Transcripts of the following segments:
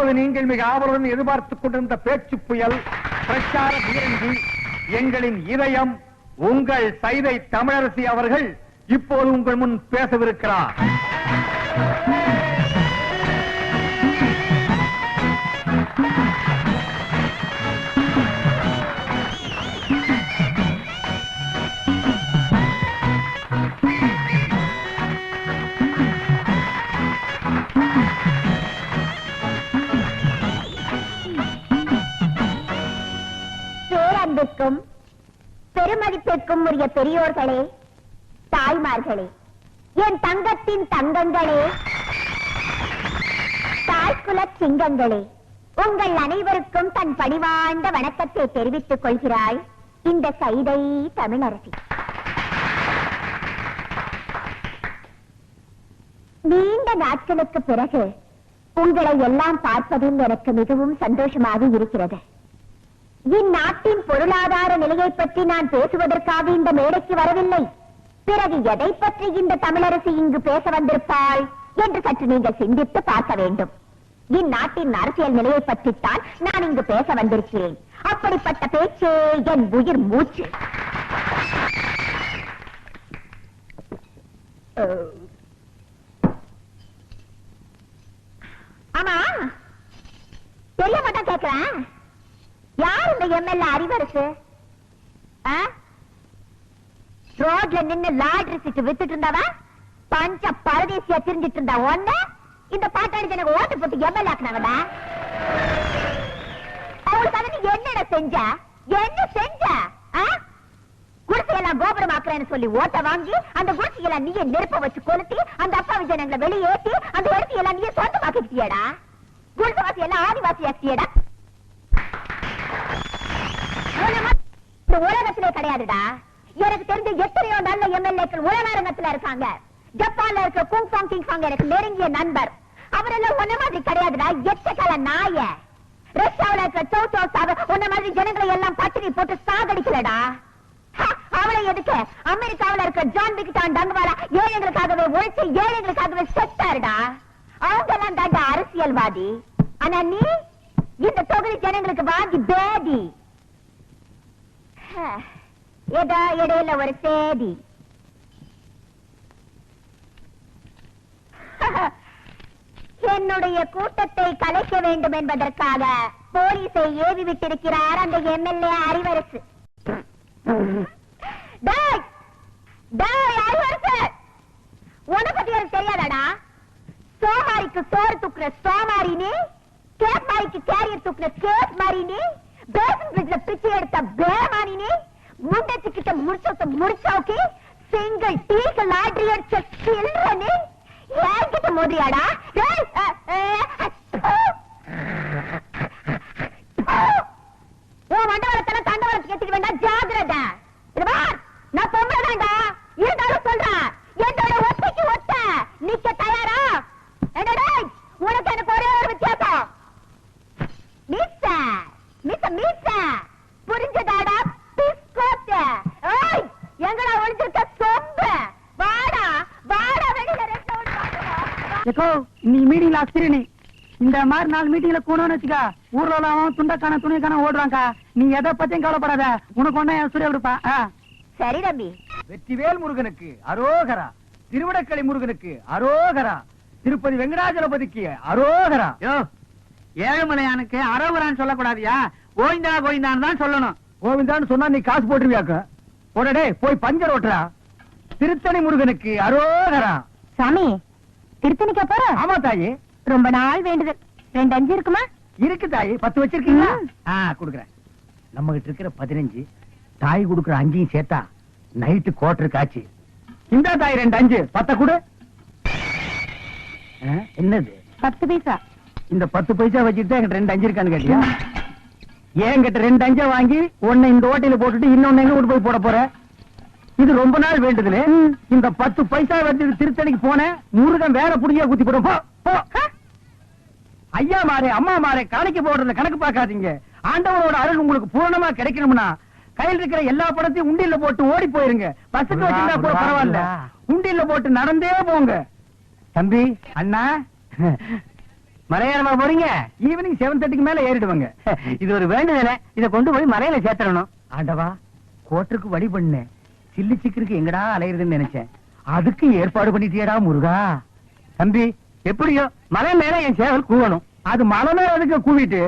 இப்போது நீங்கள் மிக ஆவலுடன் எதிர்பார்த்துக் கொண்டிருந்த பேச்சு புயல் பிரச்சார பீரங்கி எங்களின் இதயம் உங்கள் சைதை தமிழரசி அவர்கள் இப்போது உங்கள் முன் பேசவிருக்கிறார். பேரன்புக்கும் பெருமதிப்பிற்கும் உரிய பெரியோர்களே, தாய்மார்களே, என் தங்கத்தின் தங்கங்களே, தாய்குல சிங்கங்களே, உங்கள் அனைவருக்கும் தன் பணிவாழ்ந்த வணக்கத்தை தெரிவித்துக் கொள்கிறாய் இந்த சைதை தமிழரசி. நீண்ட நாட்களுக்கு பிறகு உங்களை எல்லாம் பார்ப்பதில் எனக்கு மிகவும் சந்தோஷமாக இருக்கிறது. இந்நாட்டின் பொருளாதார நிலையை பற்றி நான் பேசுவதற்காக இந்த மேடைக்கு வரவில்லை. பிறகு எதை பற்றி இந்த தமிழரசி இங்கு பேச வந்திருப்பாள் என்று சற்று நீங்கள் சிந்தித்து பார்க்க வேண்டும். இந்நாட்டின் அரசியல் நிலையை பற்றித்தான் நான் இங்கு பேச வந்திருக்கிறேன். அப்படிப்பட்ட பேச்சே என் உயிர் மூச்சு. ஆமா, தெரிய மாட்டேன் கேட்கிறேன், யார் இந்த எம்எல்ஏ அறிவரசு? ரோட்ல நின்னு லாட்ரி சீட்டு வித்துட்டு இருந்தாவா பஞ்ச பரதேசியா திரிஞ்சிட்டு இருந்தா ஒண்ணு இந்த பாட்டாளி எனக்கு ஓட்டு போட்டு எம்எல்ஏ ஆக்குனாங்கடா. அவங்களுக்காக நீ என்னடா செஞ்ச? என்ன செஞ்ச? குடிசையெல்லாம் கோபுரம் ஆக்குறேன்னு சொல்லி ஓட்ட வாங்கி அந்த குடிசையெல்லாம் நீயே நெருப்ப வச்சு கொளுத்தி அந்த அப்பாவி ஜனங்களை வெளியேற்றி அந்த இடத்தையெல்லாம் நீயே சொந்தமாக்கிட்டியடா. குடிசைவாசி எல்லாம் ஆதிவாசி ஆக்கியடா. உலகத்திலே கிடையாதுடா. எனக்கு தெரிஞ்ச எத்தனையோ நல்ல எம்எல்ஏக்கள் உலகத்துல இருக்காங்க. ஜப்பான்ல இருக்க குங்ஃபாங் கிங்ஃபாங் எனக்கு நெருங்கிய நண்பர். அவரெல்லாம் ஒன்ன மாதிரி கிடையாதுடா. எச்சக்கால நாய. ரஷ்யாவில இருக்க சோசோசாவ ஒன்ன மாதிரி ஜனங்களை எல்லாம் பட்டினி போட்டு சாகடிக்கலடா. அவளை எதுக்கு? அமெரிக்காவில இருக்க ஜான் விக்டான் டங்குவாலா ஏழைகளுக்காகவே உழைச்சு ஏழைகளுக்காகவே செத்தாருடா. அவங்க எல்லாம் தாண்டா அரசியல்வாதி. ஆனா நீ இந்த தொகுதி ஜனங்களுக்கு வாங்கி பேதி. ஏதோ இடையில ஒரு சேதி. என்னுடைய கூட்டத்தை கலைக்க வேண்டும் என்பதற்காக போலீஸை ஏவி விட்டிருக்கிறார் அந்த எம்எல்ஏ அறிவரசு. உன பத்தி எனக்கு தெரியாதாடா? சோமாரிக்கு சோறு தூக்குற சோமாரினி, கேப் மாரிக்கு கேரியர் தூக்குற கேப் மாரினி, பேசன் பிரிட்ஜ்ல பிச்சை எடுத்த பேமானினி, முண்டச்சுக்கிட்ட முடிச்சோக்கி சிங்கிள் டீக்கு லாட்ரி அடிச்ச சில்றனி ஏங்கிட்ட மோதிரியாடா. உன் மண்டவரத்தன தண்டவரத்துக்கு எடுத்துக்க வேண்டாம், ஜாகிரதா. நான் பொம்பளைதான்டா, இருந்தாலும் சொல்றேன், என்னோட ஒத்தைக்கு ஒத்த நிக்க தயாரா? என்னடா உனக்கு எனக்கு ஒரே ஒரு வித்தியாசம், மீச மீச மீச புரிஞ்சதாடா? பிஸ்கோத்த எங்கடா ஒளிஞ்சிருக்க சொம்பு? வாடா வாடா வெளியில இன்னைக்கு மீட்டிங்ல அஸ்திரி இந்த மாதிரி 4 மீட்டிங்ல கூடன்னு வச்சுக்கா, ஊர்ல எல்லாம் துண்டக்கான துணிக்கான ஓடுறாங்க. நீ எதை பத்தியும் கவலைப்படாத, உனக்கு ஒண்ணா சூரிய கொடுப்பா. சரி தம்பி. வெற்றிவேல் முருகனுக்கு அரோகரா, திருவிடக்கலை முருகனுக்கு அரோகரா, திருப்பதி வெங்கடாஜலபதிக்கு அரோகரா. ஏழுமலையானுக்கு அரோகரான்னு சொல்லக்கூடாதியா, கோவிந்தா கோவிந்தான்னு தான் சொல்லணும். கோவிந்தான்னு சொன்னா நீ காசு போட்டுருவியாக்க. உடனே போய் பஞ்சர் ஓட்டுறா. திருத்தணி முருகனுக்கு அரோகரா. சாமி, திருத்தணிக்கா போற? ஆமா தாயி, ரொம்ப நாள் வேண்டுதல். 2 5 இருக்குமா? இருக்கு தாயி. 10 வச்சிருக்கீங்களா? குடுக்குறேன். நம்ம கிட்ட இருக்கிற 15, தாய் குடுக்குற 5 சேர்த்தா நைட்டு கோட்டருக்கு ஆச்சு. இந்த தாய் 2 5 10 கொடு. என்னது 10 பைசா? இந்த 10 பைசா வச்சுட்டு என்கிட்ட 2 5 இருக்கான்னு கேட்டியா? என்கிட்ட 2 5 வாங்கி ஒன்னு இந்த ஓட்டையில போட்டுட்டு இன்னொன்னு எங்க கொண்டு போய் போட போற? இது ரொம்ப நாள் வேண்டுதல். இந்த 10 பைசா வச்சு திருத்தணிக்கு போன முருகன் வேற புடியா குத்தி போடும். ஐயா மாறே அம்மா மாறே காணிக்க போடுறத கணக்கு பார்க்காதீங்க. ஆண்டவரோட அருள் உங்களுக்கு பூரணமா கிடைக்கணும்னா கையில் இருக்கிற எல்லா பணத்தையும் உண்டியல்ல போட்டு ஓடி போயிருங்க. பஸ்ஸுக்கு வச்சிருந்தா கூட பரவாயில்ல, உண்டியல்ல போட்டு நடந்தே போங்க. தம்பி, அண்ணா, மலையேறமா போறீங்க? ஈவினிங் 7:30க்கு மேல ஏறிடுவாங்க. இது ஒரு வேண்டுதல, இத கொண்டு போய் மலையில சேர்த்தறணும். ஆண்டவா, கோட்டருக்கு வழி பண்ணேன். சில்லி சிக்கருக்கு எங்கடா அலையுறதுன்னு நினைச்சேன். அதுக்கு ஏற்பாடு பண்ணிட்டியடா முருகா. தம்பி, எப்படியோ மலை மேல என் சேவல் கூவணும். அது மலை மேல அதுக்கு கூவிட்டு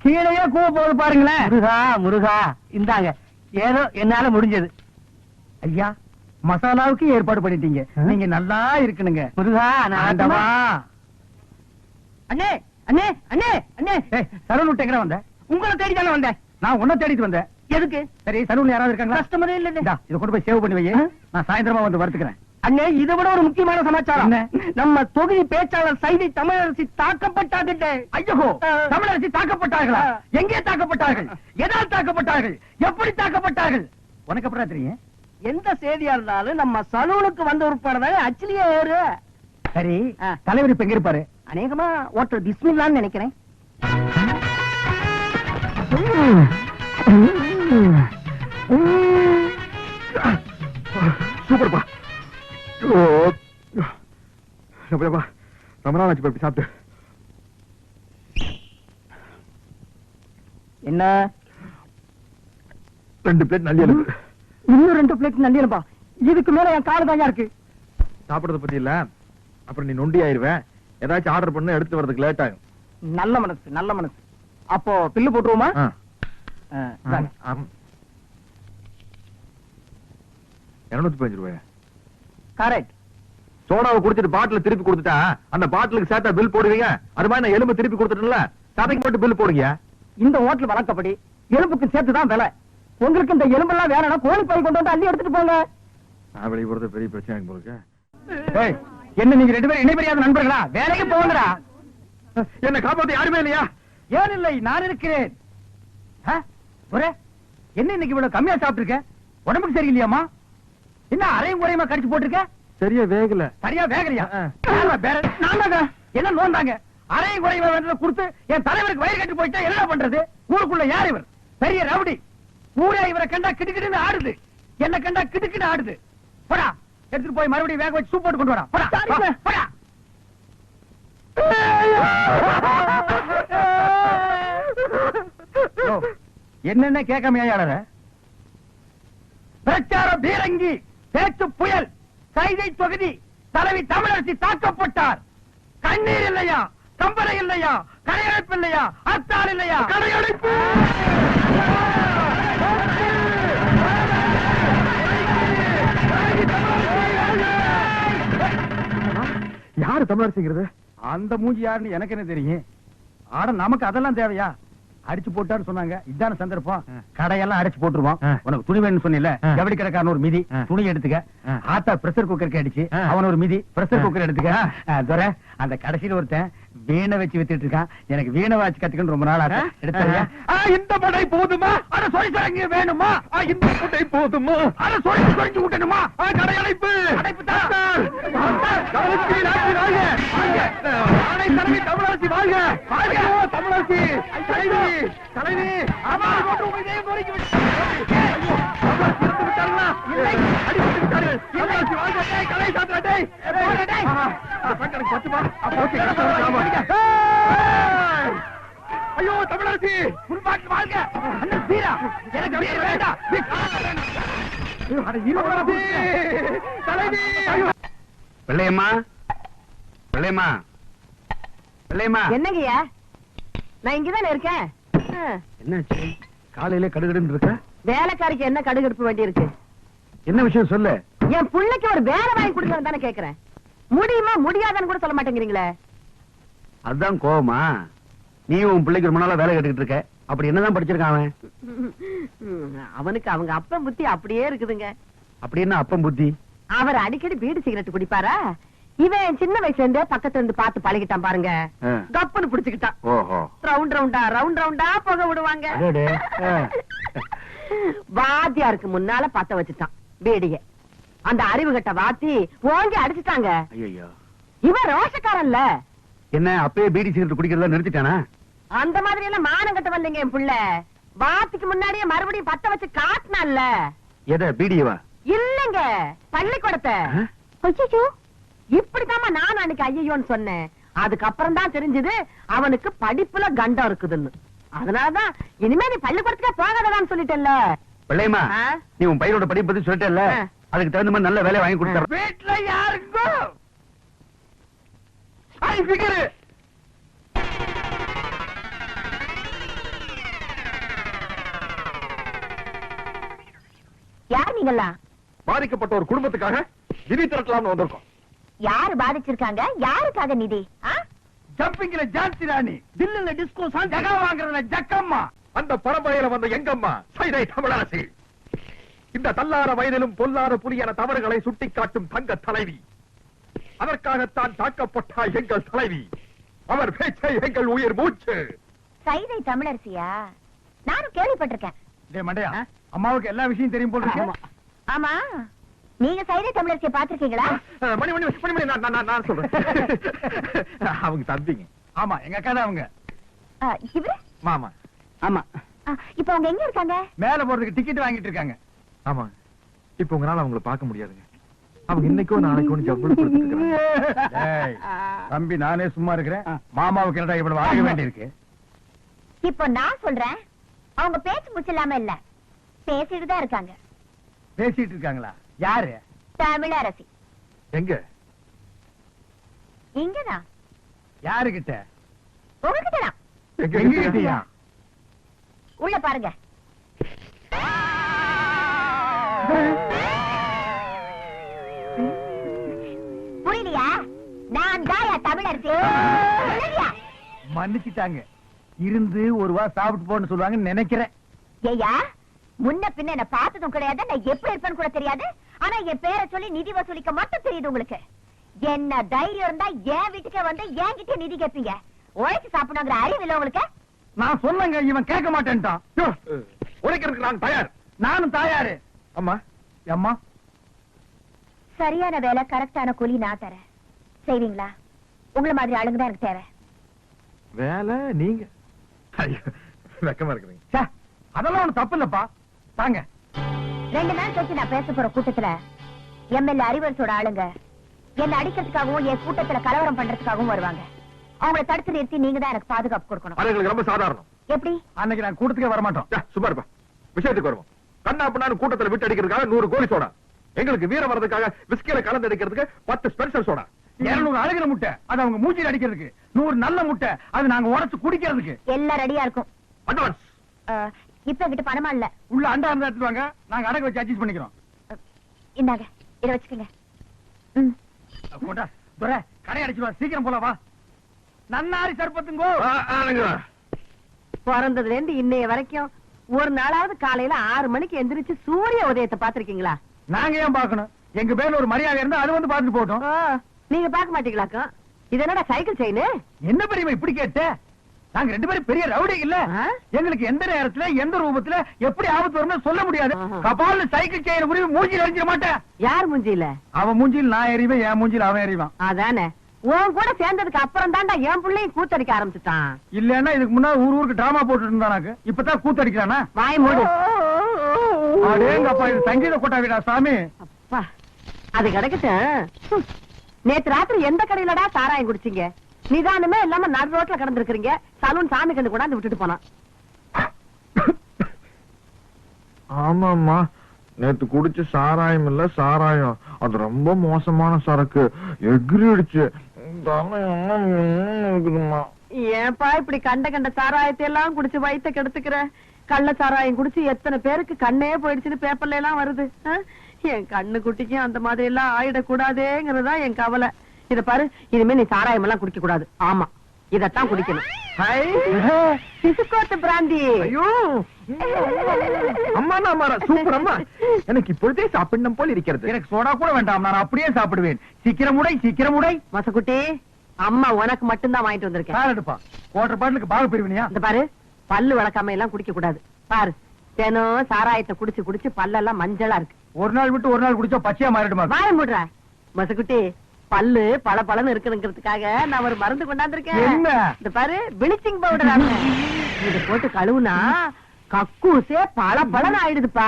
கீழே கூவ போது பாருங்களேன். முருகா முருகா, இந்தாங்க ஏதோ என்னால முடிஞ்சது. ஐயா, மசாலாவுக்கு ஏற்பாடு பண்ணிட்டீங்க. நீங்க நல்லா இருக்கணுங்க. முருகா, ஆண்டவா. அண்ணே அண்ணே அண்ணே அண்ணே, சலூன் விட்டு எங்க வந்த? உங்களை தேடி தானே வந்தேன். நான் உன்னை தேடிட்டு வந்தேன். எதுக்கு? சரி, சலூன்ல யாராவது இருக்காங்களா? கஸ்டமரே இல்ல. இத கொண்டு போய் சேவ் பண்ணி வை. நான் சாயந்தரமா வந்து வரதுக்கிறேன். அண்ணே, இதை விட ஒரு முக்கியமான சமாச்சாரம். நம்ம தொகுதி பேச்சாளர் சைதை தமிழரசி தாக்கப்பட்டாங்க. ஐயோ, தமிழரசி தாக்கப்பட்டார்களா? எங்கே தாக்கப்பட்டார்கள்? எதால் தாக்கப்பட்டார்கள்? எப்படி தாக்கப்பட்டார்கள்? உனக்கு அப்புறம் தெரியும். எந்த செய்தியா இருந்தாலும் நம்ம சலூனுக்கு வந்த உட்படதான் அச்சிலியே ஏறு. சரி, தலைவர் இப்ப எங்க இருப்பாரு? அநேகமா ஓட்டர் பிஸ்மில்லான்னு நினைக்கிறேன். சூப்பர்ப்பா. ரொம்ப நாள் ஆச்சு போய் சாப்பிட்டு. என்ன? 2 பிளேட் நல்லி எலும்பு. இன்னும் 2 பிளேட் நண்டியலப்பா. இதுக்கு மேல என் கால தாயா இருக்கு. சாப்பிடுறத பத்தி இல்ல, அப்புறம் நீ நொண்டி ஆயிருவேன். ஏதாச்சும் ஆர்டர் பண்ண எடுத்து வரதுக்கு லேட் ஆகும். நல்ல மனசு, நல்ல மனசு. அப்போ பில்லு போட்டுருவோமா? 215 ரூபாய். கரெக்ட். சோடாவை குடிச்சிட்டு பாட்டில திருப்பி கொடுத்துட்டா அந்த பாட்டிலுக்கு சேர்த்தா பில் போடுவீங்க. அது மாதிரி நான் எலும்பு திருப்பி கொடுத்துட்டேன்ல, சதைக்கு மட்டும் பில் போடுங்க. இந்த ஹோட்டல் வழக்கப்படி எலும்புக்கு சேர்த்துதான் விலை. உங்களுக்கு இந்த எலும்பெல்லாம் வேணும்னா கோழி பை கொண்டு வந்து அள்ளி எடுத்துட்டு போங்க. நான் வெளியே போறது பெரிய பிரச்சனை போலுக்கு. என்ன நீங்க 2 பேரும் இணைபெரியாத நண்பர்களா? வேலைக்கு போங்கடா. என்ன காப்பாத்த யாருமே இல்லையா? ஏன் இல்லை, நான் இருக்கிறேன். என்ன இன்னைக்கு இவ்வளவு கம்மியா சாப்பிட்டுருக்க? உடம்புக்கு சரியில்லையாமா? என்ன அரையும் குறையுமா கடிச்சு போட்டிருக்க? சரியா வேகல. சரியா வேகலையா? என்ன நோந்தாங்க? அரையும் குறையுமா வேண்டதை கொடுத்து என் தலைவருக்கு வயிறு கட்டி போயிட்டா என்ன பண்றது? ஊருக்குள்ள யார் இவர்? பெரிய ரவுடி. ஊரே இவரை கண்டா கிடுக்கிடுன்னு ஆடுது. என்ன கண்டா கிடுக்கிட்டு ஆடுது. போடா, எடுத்துட்டு போய் மறுபடியும் வேக வச்சு சூப் போட்டு கொண்டு வரா. போடா போடா. என்னென்ன கேட்காம ஏழற? பிரச்சார பீரங்கி, பேச்சு புயல், சைதை தொகுதி தலைவி தமிழரசி தாக்கப்பட்டார். கண்ணீர் இல்லையா? கம்பரை இல்லையா? கடையடைப்பு இல்லையா? அத்தால் இல்லையா? கடையடைப்பு. யாரு தமிழரசிங்கிறது? அந்த மூஞ்சி யாருன்னு எனக்கு என்ன தெரியும்? ஆட நமக்கு அதெல்லாம் தேவையா? அடிச்சு போட்டான்னு சொன்னாங்க. இதான சந்தர்ப்பம். கடையெல்லாம் அடிச்சு போட்டுருவோம். உனக்கு துணி வேணும்னு சொன்னில, ஜவுளி கடைக்காரன் ஒரு மிதி துணி எடுத்துக்க. ஆத்தா பிரஷர் குக்கருக்கு அடிச்சு அவன் ஒரு மிதி பிரஷர் குக்கர் எடுத்துக்க. துரை, அந்த கடைசியில ஒருத்தன் வீணை வச்சு வித்துட்டு இருக்கான். எனக்கு வீணை வாச்சு கத்துக்கணும் ரொம்ப நாள் ஆச்சு. எடுத்தாங்க. இந்த படை போதுமா? அட சொல்லி தரங்க வேணுமா? இந்த படை போதுமா? அட சொல்லி சொல்லி விட்டணுமா? கடையடைப்பு அடைப்பு தான். தமிழரசி வாழ்க! வாழ்க தமிழரசி! தலைவி தலைவி அம்மாவை போட்டு உங்க இதயம் கோரிக்கை விட்டு அடிபட்டு விட்டார்கள். தமிழரசி வாழ்க! கலை சாத்திரட்டை ஐயோ தமிழரசி முன்பாட்டு வாழ்க! அண்ணன் வீரா, எனக்கு வீர வேண்டாம். தலைவி பிள்ளையம்மா, பிள்ளையம்மா, பிள்ளையம்மா. என்னங்கய்யா, நான் இங்கதானே இருக்கேன். என்னாச்சு? காலையில கடுகடுன்னு இருக்க? வேலைக்காரிக்கு என்ன கடுகெடுப்பு வேண்டி இருக்கு? என்ன விஷயம் சொல்லு. என் பிள்ளைக்கு ஒரு வேலை வாங்கி கொடுங்க தானே கேக்குறேன். முடியுமா முடியாதான்னு கூட சொல்ல மாட்டேங்கிறீங்களே. அதுதான் கோவமா? நீ உன் பிள்ளைக்கு ரொம்ப நாளா வேலை கேட்டுக்கிட்டு இருக்க. அப்படி என்னதான் படிச்சிருக்கான் அவன்? அவனுக்கு அவங்க அப்பன் புத்தி அப்படியே இருக்குதுங்க. அப்படி என்ன அப்பன் புத்தி? அவர் அடிக்கடி பீடி சிகரெட் குடிப்பாரா? இவன் சின்ன வயசுல இருந்தே பக்கத்துல இருந்து பார்த்து பழகிட்டான் பாருங்க. கப்புன்னு புடிச்சுக்கிட்டான். ஓஹோ. ரவுண்ட் ரவுண்டா புகை விடுவாங்க. வாத்தியாருக்கு முன்னால பத்த வச்சுட்டான் பீடிய. அந்த அறிவு கட்ட வாத்தி ஓங்கி அடிச்சுட்டாங்க. ஐயோ, இவன் ரோஷக்காரன்ல. என்ன அப்பயே பீடி சிகரெட் குடிக்கிறதா நிறுத்திட்டானா? அந்த மாதிரி எல்லாம் மானம் கட்ட வரலைங்க என் புள்ள. வாத்திக்கு முன்னாடியே மறுபடியும் பத்த வச்சு காட்டினான்ல. எதை? பீடியவா? இல்லங்க, பள்ளிக்கூடத்தை. ஐயோ, இப்படித்தாமா நான் அன்னைக்கு ஐயோன்னு சொன்னேன். அதுக்கப்புறம் தான் தெரிஞ்சது அவனுக்கு படிப்புல கண்டம் இருக்குதுன்னு. அதனாலதான் இனிமே நீ பள்ளிக்கூடத்துக்கே போகாததான்னு சொல்லிட்டேல்ல. பிள்ளைமா, ஆ? நீ உன் பையனோட படிப்பு பத்தி சொல்லிட்டேல்ல, ஆ. அதுக்கு தகுந்த மாதிரி நல்ல வேலையை வாங்கி கொடுத்தாரு. வீட்டுல யாருங்கோ யார் நீங்களா? பாதிக்கப்பட்ட ஒரு குடும்பத்துக்காக நிதி திரட்டலாம்னு வந்திருக்கோம். யாரு பாதிச்சிருக்காங்க? யாருக்காக நிதி? ஜம்பிங்ல ஜான்சி ராணி, தில்லுல டிஸ்கோ சாங், ஜகா வாங்குறதுல ஜக்கம்மா. அந்த பரம்பரையில வந்த எங்கம்மா சைதை தமிழரசி. இந்த தள்ளார வயதிலும் பொல்லாத புலியான தவறுகளை சுட்டிக்காட்டும் தங்க தலைவி. அதற்காகத்தான் தாக்கப்பட்டாய் எங்கள் தலைவி. அவர் பேச்சை எங்கள் உயிர் மூச்சு. சைதை தமிழரசியா? நானும் கேள்விப்பட்டிருக்கேன். டேய் மண்டையா, அம்மாவுக்கு எல்லா விஷயம் தெரியும் போல இருக்கு. ஆமா, நீங்க சைதை தமிழரசியை பாத்திருக்கீங்களா? மணி மணி மணி மணி நான் சொல்றேன். அவங்க தம்பிங்க. ஆமா, எங்க அக்கா தான் அவங்க. இவரு? மாமா. ஆமா. இப்ப அவங்க எங்க இருக்காங்க? மேல போறதுக்கு டிக்கெட் வாங்கிட்டு இருக்காங்க. ஆமா, இப்ப உங்களால அவங்கள பார்க்க முடியாதுங்க. அவங்க இன்னைக்கோ நாளைக்கோ ஜவ்வளவு கொடுத்துட்டு இருக்காங்க. டேய், தம்பி நானே சும்மா இருக்கிறேன். மாமாவுக்கு என்னடா இவ்வளவு வாங்க வேண்டியிருக்கு? இப்ப நான் சொல்றேன், அவங்க பேச்சு முச்சில்லாம இல்ல, பேசிட்டு தான் இருக்காங்க. பேசிட்டு இருக்காங்களா? யாரு? தமிழரசி. எங்க? இங்கதான். யாருகிட்ட? உங்ககிட்டதான். எங்க கிட்டயா? உள்ள பாருங்க. புரியலையா? நான் தாயா தமிழரசி. புரியலையா? மன்னிச்சுட்டாங்க. இருந்து ஒரு வா சாப்பிட்டு போன்னு சொல்லுவாங்கன்னு நினைக்கிறேன். ஏய்யா, முன்ன பின்ன என்ன பார்த்ததும் கிடையாது, நான் எப்படி இருப்பேன்னு கூட தெரியாது. ஆனா என் பேரை சொல்லி நிதி வசூலிக்க மட்டும் தெரியுது உங்களுக்கு. என்ன தைரியம் இருந்தா என் வீட்டுக்கே வந்து என்கிட்ட நிதி கேட்பீங்க. உழைச்சு சாப்பிடணுங்கிற அறிவு இல்ல உங்களுக்கு? நான் சொன்னங்க, இவன் கேட்க மாட்டேன்ட்டான். உழைக்கிறதுக்கு நான் தயார். நானும் தாயாரு. அம்மா, அம்மா, சரியான வேலை, கரெக்டான கூலி நான் தரேன். செய்வீங்களா? உங்களை மாதிரி ஆளுங்க தான் எனக்கு தேவை. வேலை நீங்க. ஐயோ, வெக்கமா இருக்குறீங்க. ச்சே, அதெல்லாம் ஒண்ணு தப்பு இல்லப்பா. தாங்க. 2 நாள் கழிச்சு நான் பேச போற கூட்டத்துல எம்எல்ஏ அறிவரசோட ஆளுங்க என்ன அடிக்கிறதுக்காகவும் என் கூட்டத்துல கலவரம் பண்றதுக்காகவும் வருவாங்க. அவங்கள தடுத்து நிறுத்தி நீங்க தான் எனக்கு பாதுகாப்பு கொடுக்கணும். அது எங்களுக்கு ரொம்ப சாதாரணம். எப்படி? அன்னைக்கு நான் கூட்டத்துக்கே வர மாட்டோம். சும்மா இருப்பா. விஷயத்துக்கு வருவோம். கண்ணா பண்ணான்னு கூட்டத்துல விட்டு அடிக்கிறதுக்காக 100 கோழி சோடா, எங்களுக்கு வீரம் வர்றதுக்காக விஸ்கில கலந்து அடிக்கிறதுக்கு 10 ஸ்பெஷல் சோடா, 200 அழகிற முட்டை அது அவங்க மூச்சில் அடிக்கிறதுக்கு, 100 நல்ல முட்டை அது நாங்க உடைச்சு குடிக்கிறதுக்கு. எல்லாம் ரெடியா இருக்கும். அட்வான்ஸ். இப்ப என்கிட்ட பணமா இல்ல. உள்ள அண்டா இருந்தா எடுத்துட்டு வாங்க, நாங்க அடகு வச்சு அட்ஜஸ்ட் பண்ணிக்கிறோம். இந்தாங்க, இத வச்சுக்கோங்க. கொண்டா துரை, கடை அடிச்சுவா, சீக்கிரம் போல வா. நன்னாரி சர்பத்துங்கோ. பிறந்ததுல இருந்து இன்னைய வரைக்கும் ஒரு நாளாவது காலையில 6 மணிக்கு எந்திரிச்சு சூரிய உதயத்தை பாத்திருக்கீங்களா? நாங்க ஏன் பாக்கணும்? எங்க பேர்ல ஒரு மரியாதை இருந்தா அது வந்து பாத்துட்டு போட்டோம். நீங்க பாக்க மாட்டீங்களாக்கும்? இது என்னடா சைக்கிள் செயின்? என்ன பெரியமா இப்படி கேட்ட? நாங்க 2 பேரும் பெரிய ரவுடி இல்ல. ஆ? எங்களுக்கு எந்த நேரத்துல எந்த ரூபத்துல எப்படி ஆபத்து வரும்னு சொல்ல முடியாது. ஆஹா. கபால்ல சைக்கிள் செயின் உருவி மூஞ்சில எரிஞ்சிட மாட்டேன். யார் மூஞ்சில? அவன் மூஞ்சில் நான் எறிவேன், என் மூஞ்சில் அவன் எறிவான். அதானே, உன் கூட சேர்ந்ததுக்கு அப்புறம் தான்டா என் பிள்ளையும் கூத்தடிக்க ஆரம்பிச்சுட்டான். இல்லன்னா இதுக்கு முன்னாடி ஊருக்கு டிராமா போட்டுட்டு இருந்தானாக்கு, இப்பதான் கூத்தடிக்கிறானா? வாய் மூடு. அடேங்கப்பா, இது சங்கீத கொட்டாவிடா சாமி. அப்பா, அது கிடைக்கட்டும். நேத்து ராத்திரி எந்த கடையிலடா சாராயம் குடிச்சீங்க? நிதானமே இல்லாம நடு ரோட்ல கிடந்திருக்கிறீங்க. சலூன் சாமி கண்டு கொண்டாந்து விட்டுட்டு போனான். ஆமாம்மா, நேத்து குடிச்ச சாராயம் இல்ல சாராயம், அது ரொம்ப மோசமான சரக்கு, எகிரிடுச்சு. ஏன்பா இப்படி கண்ட கண்ட சாராயத்தை எல்லாம் குடிச்சு வயித்த கெடுத்துக்கிற? கள்ள சாராயம் குடிச்சு எத்தனை பேருக்கு கண்ணே போயிடுச்சுன்னு பேப்பர்ல எல்லாம் வருது. என் கண்ணு குட்டிக்கும் அந்த மாதிரி எல்லாம் ஆயிடக்கூடாதேங்கிறதா என் கவலை. இத பாரு, இனிமே நீ சாராயம் எல்லாம் குடிக்க கூடாது. ஆமா, இதத்தான் குடிக்கணும். சிசுக்கோட்டு பிராந்தி. ஐயோ அம்மா, சூப்பர் அம்மா, எனக்கு இப்பொழுதே சாப்பிடணும் போல் இருக்கிறது. எனக்கு சோடா கூட வேண்டாம், நான் அப்படியே சாப்பிடுவேன். சீக்கிரம் உடை, சீக்கிரம் உடை. மசக்குட்டி, அம்மா உனக்கு மட்டும்தான் வாங்கிட்டு வந்திருக்கேன். கார் எடுப்பா. குவார்டர் பாட்டிலுக்கு பாக பிரிவினியா? இந்த பாரு, பல்லு விளக்காம எல்லாம் குடிக்க கூடாது. பாரு, தினம் சாராயத்தை குடிச்சு குடிச்சு பல்லெல்லாம் மஞ்சளா இருக்கு. ஒரு நாள் விட்டு ஒரு நாள் குடிச்சா பச்சையா மாறிடுமா? வாய மூடுற மசக்குட்டி. பல்லு பல பலன்னு இருக்குங்கிறதுக்காக நான் ஒரு மருந்து கொண்டாந்துருக்கேன். என்ன? இந்த பாரு, பிளீச்சிங் பவுடர். இத போட்டு கழுவுனா கக்கூசே பல பலன்னு ஆயிடுதுப்பா.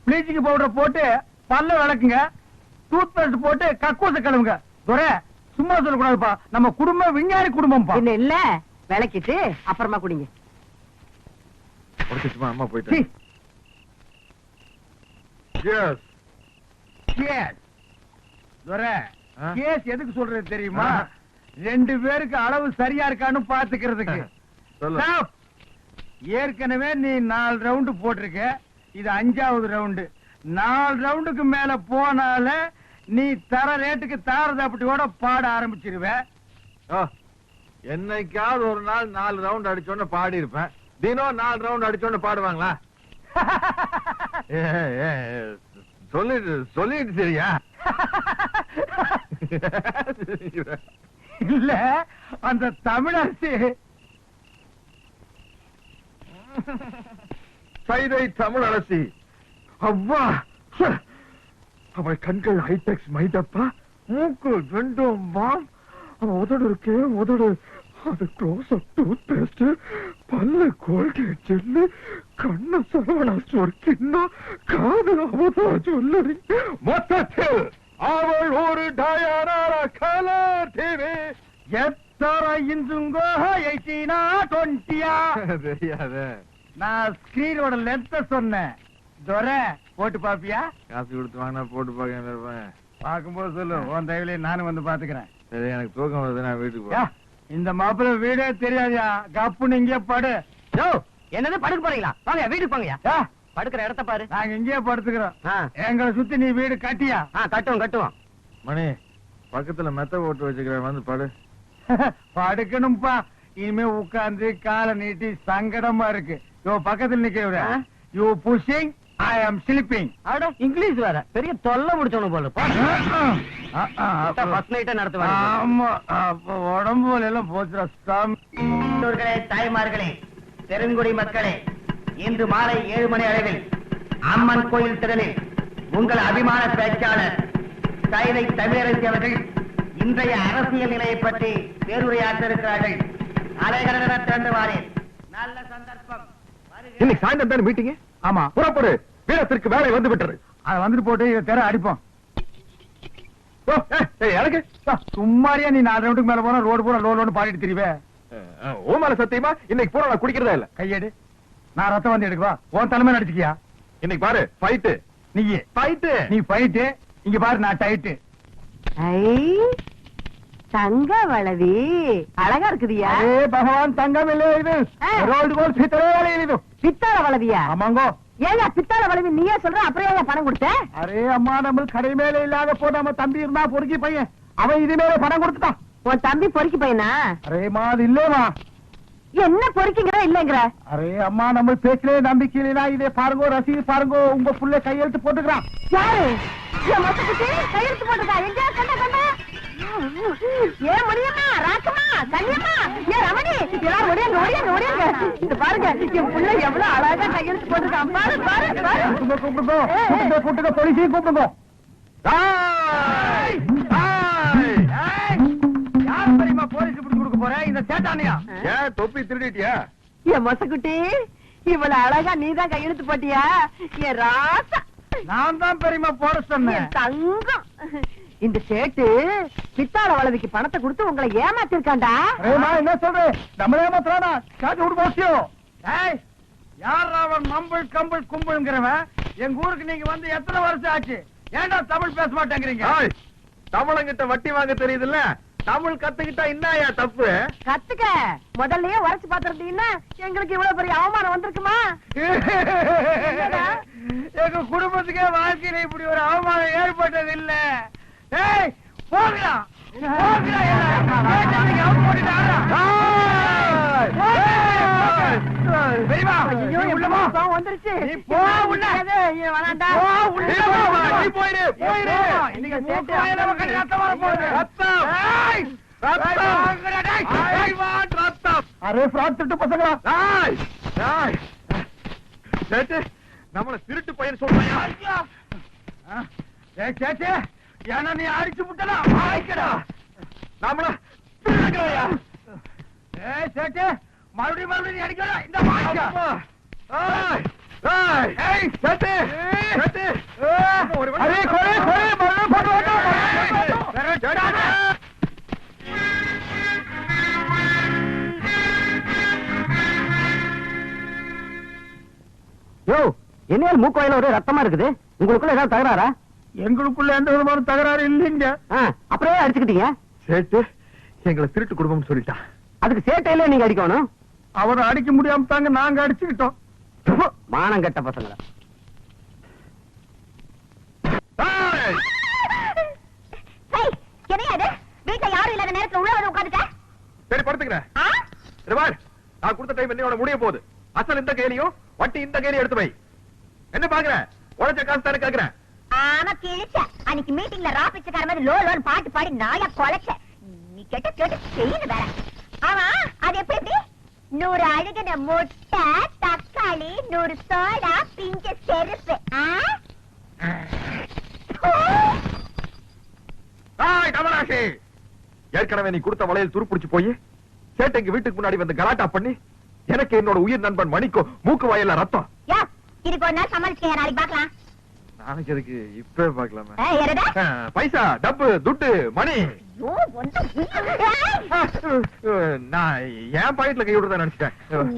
ப்ளீச்சிங் பவுடர் போட்டு பல்ல விளக்குங்க, டூத் பேஸ்ட் போட்டு கக்கூச கழுவுங்க. துரை, சும்மா சொல்லக்கூடாதுப்பா, நம்ம குடும்பம் விஞ்ஞானி குடும்பம்ப்பா. என்ன இல்ல விளக்கிட்டு அப்புறமா குடிங்க. சும்மா அம்மா போயிட்டேன். Cheers. கேஸ் துரை, ஆ? கேஸ் எதுக்கு சொல்றது தெரியுமா? ஆ. 2 பேருக்கு அளவு சரியா இருக்கான்னு பாத்துக்கிறதுக்கு. சொல்லு. Stop. ஏற்கனவே நீ 4 ரவுண்டு போட்டிருக்க, இது 5வது ரவுண்டு. 4 ரவுண்டுக்கு மேல போனால நீ தர ரேட்டுக்கு தாரதாப்பட்டியோட பாட ஆரம்பிச்சிருவ. ஓ, என்னைக்காவது ஒரு நாள் 4 ரவுண்ட் அடிச்சோன்னு பாடி இருப்பேன். தினம் 4 ரவுண்ட் அடிச்சோன்னு பாடுவாங்களா? ஏ, ஏ, சொல்லிட்டு சரியா? இல்ல, அந்த தமிழரசி சைதை தமிழ் அரசி. அவ்வா, அவள் கண்கள் ஹைடெக்ஸ் மைதப்பா, மூக்கு 2 மாம், அவன் உதடு இருக்கே உதடு, அது க்ளோஸ் அப் டூத் பேஸ்ட், பல்ல கோல்கேட் ஜெல்லு, கண்ண சரவணா சொர்க்கின்னா, காது அவதா சொல்லி, மொத்தத்தில் அவள் ஒரு டயானாரா கலர் டிவி. எத்தனை இன்சுங்கோ 18 20 தெரியாத. நான் ஸ்கிரீனோட லென்த்த சொன்னேன். துரை, போட்டு பாப்பியா? காசு கொடுத்து வாங்கினா போட்டு பார்க்க இருப்பேன். பாக்கும்போது சொல்லு, உன் தயவுல நானும் வந்து பாத்துக்கிறேன். சரி, எனக்கு தூக்கம் வருது, நான் வீட்டுக்கு யா, போறேன். இந்த மாப்பிள்ள வீடே தெரியாதியா, கப்புன்னு இங்கே படு. என்னது படுக்க போறீங்களா? வாங்க வீட்டுக்கு போங்கயா. யா, படுக்கிற இடத்த பாரு. நாங்க இங்கேயே படுத்துக்கிறோம். எங்களை சுத்தி நீ வீடு கட்டியா? கட்டுவோம். மணி, பக்கத்துல மெத்த போட்டு வச்சுக்கிறேன், வந்து படு. படுக்கணும்பா. இனிமே உட்கார்ந்து காலை நீட்டி சங்கடமா இருக்கு. பக்கத்துல நிக்க. யூ புஷிங், ஐ ஆம் ஸ்லீப்பிங். அட இங்கிலீஷ் வேற பெரிய தொல்லை முடிச்சவனு போல. ஃபர்ஸ்ட் நைட்டே நடத்துவாங்க. ஆமா, அப்ப உடம்பு எல்லாம் போச்சுடா சாமி. தாய்மார்களே, பெருங்குடி மக்களே, இன்று மாலை 7 மணி அளவில் அம்மன் கோயில் திறனில் உங்கள் அபிமான பேச்சாளர் சைதை தமிழரசி அவர்கள் இன்றைய அரசியல் நிலையை பற்றி பேருரையாற்ற இருக்கிறார்கள். அலைகடன திறந்து வாரேன். நல்ல சந்தர்ப்பம். இன்னைக்கு சாயந்தரம் தானே மீட்டிங்? ஆமா, புறப்படு, வீரத்திற்கு வேலை வந்து விட்டது. அத வந்துட்டு போட்டு இதை தெர அடிப்போம். எனக்கு சும்மாரியா நீ 4 ரவுண்டுக்கு மேல போனா ரோடு பூரா லோடு பாடிட்டு திரிவே. ஓமால சத்தியமா இன்னைக்கு பூரா நான் குடிக்கிறதா இல்ல. கையெடு, நான் ரத்தம் வந்து எடுக்கவா? உன் தலைமை நடிச்சுக்கியா? இன்னைக்கு பாரு, ஃபைட். நீ ஃபைட், நீ ஃபைட்டு. இங்க பாரு, நான் டைட்டு. தங்க வளவி அழகா இருக்குதியா? ஏ பகவான், தங்கம் இல்லை இது, ரோடு போல் பித்தளை இது. பித்தாள வளவியா? ஆமாங்கோ. ஏங்க பித்தாள வளவி நீயே சொல்ற, அப்புறம் ஏன் பணம் கொடுத்த? அரே அம்மா, நம்ம கடை மேல இல்லாத போ, நம்ம தம்பி இருந்தா பொறுக்கி பையன், அவன் இது மேல பணம் கொடுத்துட்டான். உன் தம்பி பொறுக்கி பையனா? அரேமா, அது இல்லேமா. என்ன பொறுக்கிங்கிற இல்லங்கிற? அரே அம்மா, நம்ம பேச்சிலே நம்பிக்கை இல்லைனா இதே பாருங்கோ, ரசீது பாருங்கோ, உங்க புள்ள கையெழுத்து போட்டுக்கிறான். யாரு? என் மொத்தத்துக்கு கையெழுத்து போட்டுக்கா? எங்க கண்ட ஏன் முடியுமா? ராக்கமா, கல்யமா, ஏன் ரமணி, எல்லாரும் ஒடியாங்க. இது பாருங்க, என் புள்ள எவ்வளவு அழகா கையெழுத்து போட்டுருக்கான். பாரு பாரு பாரு. கூட்டுங்க, போலீஸையும் கூப்பிடுங்க. யார் தெரியுமா போலீஸ் பிடிச்சு கொடுக்க போற? இந்த சேட்டானியா? ஏன் தொப்பி திருடிட்டியா? என் மொசக்குட்டி, இவ்வளவு அழகா நீதான் கையெழுத்து போட்டியா? என் ராசா, நான் தான் பெரியமா போட சொன்னேன். என் தங்கம். இந்த சேட்டு பித்தாள வளவிக்கு பணத்தை கொடுத்து உங்களை ஏமாத்திருக்காண்டா. அரேமா, என்ன சொல்றேன்? நம்ம ஏமாத்துறானா? காசு விடு போச்சியோ. ஏய், யார் அவன் மம்பிள் கம்பிள் கும்பிள்ங்கிறவன்? எங்க ஊருக்கு நீங்க வந்து எத்தனை வருஷம் ஆச்சு? ஏன்டா தமிழ் பேச மாட்டேங்கிறீங்க? தமிழங்கிட்ட வட்டி வாங்க தெரியுதுல்ல, தமிழ் கத்துக்கிட்டா என்னயா தப்பு? கத்துக்க. முதல்லயே உரைச்சு பாத்துருந்தீங்கன்னா எங்களுக்கு இவ்வளவு பெரிய அவமானம் வந்திருக்குமா? எங்க குடும்பத்துக்கே வாழ்க்கையில இப்படி ஒரு அவமானம் ஏற்பட்டது இல்ல. ஏய், போங்கடா, போங்கடா, பெரியமா, ஐயோ, உள்ள வா. கோவம் வந்துருச்சு. நீ போ உள்ள. வேணாண்டா. போ உள்ள. நீ போயிடு, போயிடு. இன்னைக்கு மூக்கு வாயில உட்கார்ந்து ரத்தம் வர போகுது. ரத்தம். ஏய், ரத்தம். வாங்குடா, டேய். I want ரத்தம். அரே ஃப்ராட் திட்டு பசங்களா. டேய், டேய். சேட்டு, நம்மள திருட்டு பையன் சொல்றாயா? ஏய் சேச்சே, ஏன்னா நீ அடிச்சு விட்டடா. வாய்க்கடா. நம்மள திருடுறாயா? ஏய் சேச்சே, மறுபடியும் நீ அடிக்கடா. இந்த வாய்க்கா. ஏய், ஏய், ஏய் சேட்டு, சேட்டு. அரே கொலை கொலை மரணம் போடு. யோ, என்ன மூக்கு வாயில ஒரு ரத்தமா இருக்குது, உங்களுக்குள்ள ஏதாவது தகராறா? எங்களுக்குள்ள எந்த விதமான தகராறு இல்லைங்க. அப்புறம் அடிச்சுக்கிட்டீங்க? சேட்டு எங்களை திருட்டு குடும்பம் சொல்லிட்டான். அதுக்கு சேட்டையில நீங்க அடிக்கணும். அவரை அடிக்க முடியாம தாங்க நாங்க அடிச்சுக்கிட்டோம். மானம் கட்ட பசங்கள. ஏய்! ஏய், என்னையாது வீட்டுல யாரும் இல்லாத நேரத்துல உள்ள வந்து உட்காந்துட்ட? சரி படுத்துக்கிறேன். நான் கொடுத்த டைம் என்னோட முடிய போகுது. அசல் இந்த கேலியும் வட்டி இந்த கேலியும் எடுத்து வை. என்ன பாக்குற? உழைச்ச காசு தானே கேக்குறேன். ஆமா கிழிச்ச. அன்னைக்கு மீட்டிங்ல ரா பிச்சைக்கார மாதிரி லோ லோன் பாட்டு பாடி நாயா கொலைச்ச. நீ கேட்ட செய்யணும் வேற. ஆமா அது எப்படி? 100 அழுகின முட்டை, தக்காளி, 100 சோடா, பிஞ்ச செருப்பு. கமலாசி, ஏற்கனவே நீ கொடுத்த வளையல் துருப்பிடிச்சு போய் சேட்டைக்கு வீட்டுக்கு முன்னாடி வந்து கலாட்டா பண்ணி எனக்கு என்னோட உயிர் நண்பன் மணிக்கோ மூக்கு வாயில ரத்தம். இதுக்கு ஒரு நாள் சமாளிச்சுக்க, நாளைக்கு பாக்கலாம். நாளைக்கு எதுக்கு, இப்பவே பாக்கலாமா? என்னடா பைசா, டப்பு, துட்டு, மணி. நான் என் பாக்கெட்ல கை விடுறதா நினைச்சிட்டேன்.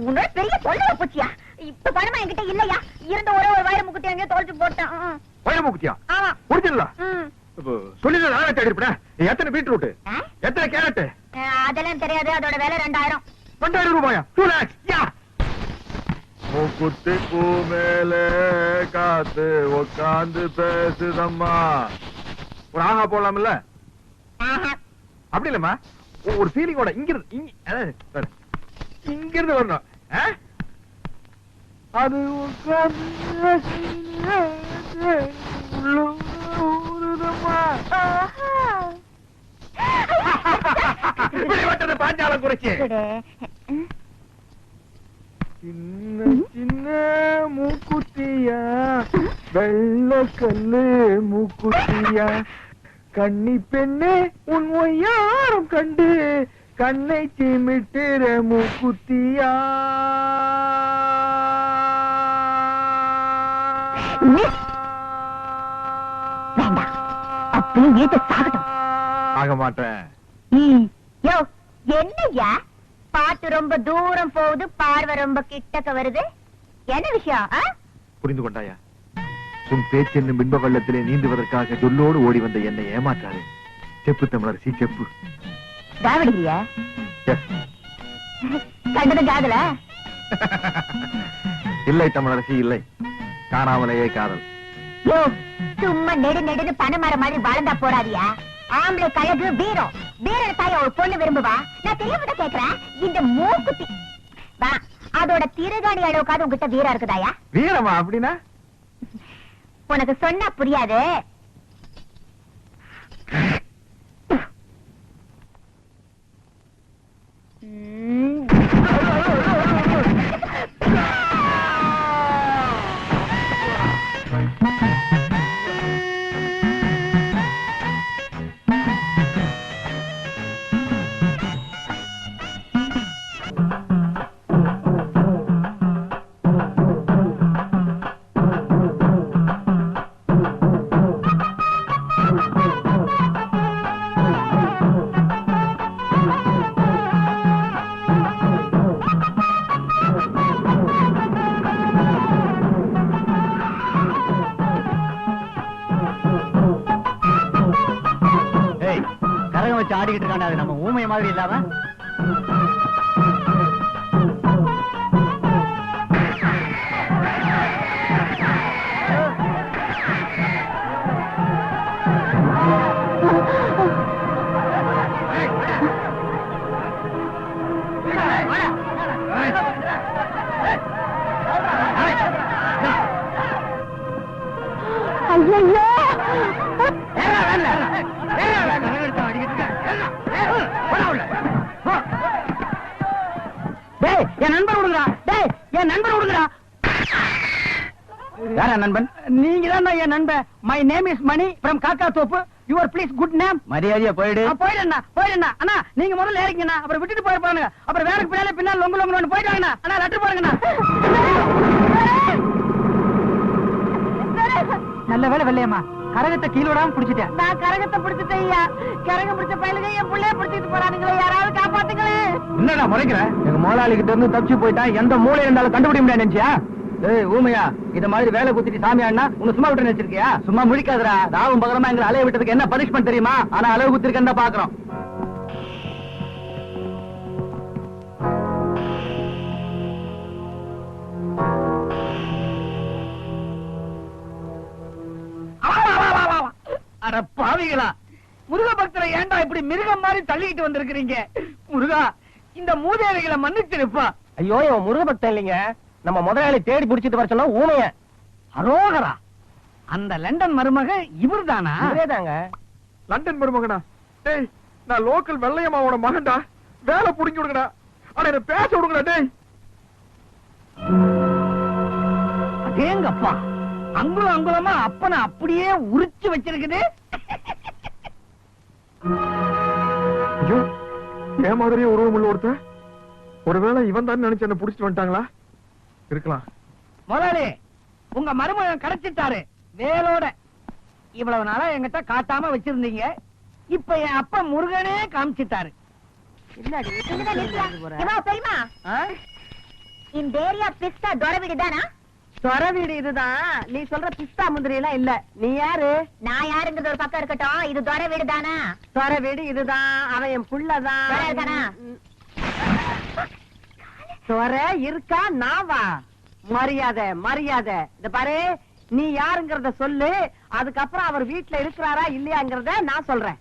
உன்னோட பெரிய தொல்லை போச்சியா? இப்ப பணமா என்கிட்ட இல்லையா? இருந்த ஒரே ஒரு வயிறு முக்குத்தி அங்கே தொலைச்சு போட்டேன். வயிறு முக்குத்தியா? ஆமா. புரிஞ்சுங்களா? சொல்லி நானே தேடி இருப்பேன். எத்தனை பீட்ரூட், எத்தனை கேரட்? அதெல்லாம் தெரியாது. அதோட விலை 2000. 2000 ரூபாயா? 2 lakhs. யா. மூக்குத்தி பூ மேல காத்து உட்காந்து பேசுதம்மா. ஒரு ஆஹா போடலாம்ல? அப்படி இல்லம்மா, ஒரு ஃபீலிங்கோட இங்கிருந்து வரணும். அது பாஞ்சாலம் குறைச்சு சின்ன சின்ன மூக்குத்தியா, வெள்ள கல்லு மூக்குத்தியா, கன்னி பெண்ணே உன் ஒய்யாரம் கண்டு கண்ணை சிமிட்டுற மூக்குத்தியா. ஆக மாட்டேன். என்னையா பாட்டு ரொம்ப தூரம் போகுது, பார்வை ரொம்ப கிட்டக்க வருது. என்ன விஷயம்? புரிந்து கொண்டாயா? உன் பேச்சு என்னும் பின்ப வெள்ளத்திலே நீந்துவதற்காக சொல்லோடு ஓடி வந்த என்னை ஏமாற்றாரு. செப்பு தமிழரசி, செப்பு. காவடியா? கண்டது காதல? இல்லை தமிழரசி, இல்லை. காணாமலேயே காதல். யோ, சும்மா நெடு நெடுன்னு பனைமரம் மாதிரி வளர்ந்தா போறாதியா? ஆம்பளை கழகு வீரம், வீர தாய ஒரு பொண்ணு விரும்புவா. நான் தெரியாம கேக்குறேன், இந்த மூக்குத்தி அதோட திருகாணி அளவுக்காவது உங்ககிட்ட வீரம் இருக்குதாயா? வீரமா அப்படின்னா? உனக்கு சொன்னா புரியாது. ஆடிக்கிட்டு இருக்காங்க, அது நம்ம ஊமைய மாதிரி இல்லாம. என் நண்பர் விடுங்கடா, டேய் என் நண்பர் விடுங்கடா. யாரா நண்பன்? நீங்க தான் என் நண்பன். My name is Mani from Kakka Thoppu. Your please good name. மரியாதையா போயிடு. போயிடுண்ணா, போயிடுண்ணா. அண்ணா நீங்க முதல்ல ஏறிக்கங்கண்ணா, அப்புறம் விட்டுட்டு போயிருப்பாங்க. அப்புறம் வேலைக்கு பின்னால லொங்கு லொங்கு போயிட்டு வாங்கண்ணா. அண்ணா லெட்டர் பாருங்கண்ணா. நல்ல வேலை வெள்ளையம்மா, கரகத்தை கீழ விடாம புடிச்சிட்டேன். நான் கரகத்தை புடிச்சிட்டேன் ஐயா. கரகம் பிடிச்ச பயிலுங்க என் பிள்ளைய பிடிச்சிட்டு போறானுங்களே, யாராவது காப்பாத்துங்களே. என்னடா முறைக்கிற? எங்க முதலாளி கிட்ட இருந்து தப்பிச்சு போயிட்டா எந்த மூளை இருந்தாலும் கண்டுபிடிக்க முடியாது நினைச்சியா? ஏய் ஊமையா, இத மாதிரி வேலை குத்திட்டு சாமியாண்ணா உன்னை சும்மா விட்டு நினைச்சிருக்கியா? சும்மா முழிக்காதடா. ராவும் பகரமா எங்களை அலைய விட்டதுக்கு என்ன பனிஷ்மெண்ட் தெரியுமா? ஆனா அளவு குத்திருக்கேன்னு தான் பாக்குறோம். அட பாவிகளா, முருக பக்தரை ஏன்டா இப்படி மிருகம் மாதிரி தள்ளிட்டு வந்திருக்கிறீங்க? முருகா, இந்த மூதேவிகளை மன்னிச்சிருப்பா. ஐயோ, இவன் முருக பக்தன் இல்லைங்க, நம்ம முதலாளி தேடி புடிச்சிட்டு வர சொன்னா ஊமைய. அரோகரா, அந்த லண்டன் மருமக இவர்தானா? இதேதாங்க. லண்டன் மருமகனா? டேய், நான் லோக்கல் வெள்ளையம்மாவோட மகன்டா. வேலை புடிங்கி விடுங்கடா. ஆனா என்ன பேச விடுங்கடா. டேய், அதேங்கப்பா, அங்குலம் அங்குலமா அப்பனை அப்படியே உரிச்சு வச்சிருக்குது. ஐயோ, ஏன் மாதிரியே உருவம் உள்ள ஒருத்தன். ஒருவேளை இவன் தான் நினைச்சு என்ன புடிச்சிட்டு வந்துட்டாங்களா? இருக்கலாம். முதலாளி, உங்க மருமகன் கிடைச்சிட்டாரு வேலோட. இவ்வளவு நாளா என்கிட்ட காட்டாம வச்சிருந்தீங்க, இப்ப என் அப்பா முருகனே காமிச்சிட்டாரு. என்னடி இங்கதான் நிறுத்தியா? ஏம்மா, பெரியம்மா, இந்த ஏரியா பிஸ்தா துரை வீடு தானா? சொர வீடு இதுதான். நீ சொல்ற பிஸ்தா முந்திரி எல்லாம் இல்ல. நீ யாரு? நான் யாருங்கிறது ஒரு பக்கம் இருக்கட்டும், இது துரை வீடு தானா? சொர வீடு இதுதான். அவன் என் புள்ளதான். துரை இருக்கானா? சொர இருக்கா? நாவா? மரியாதை மரியாதை. இந்த பாரு, நீ யாருங்கறத சொல்லு. அதுக்கப்புறம் அவர் வீட்டுல இருக்கிறாரா இல்லையாங்கிறத நான் சொல்றேன்.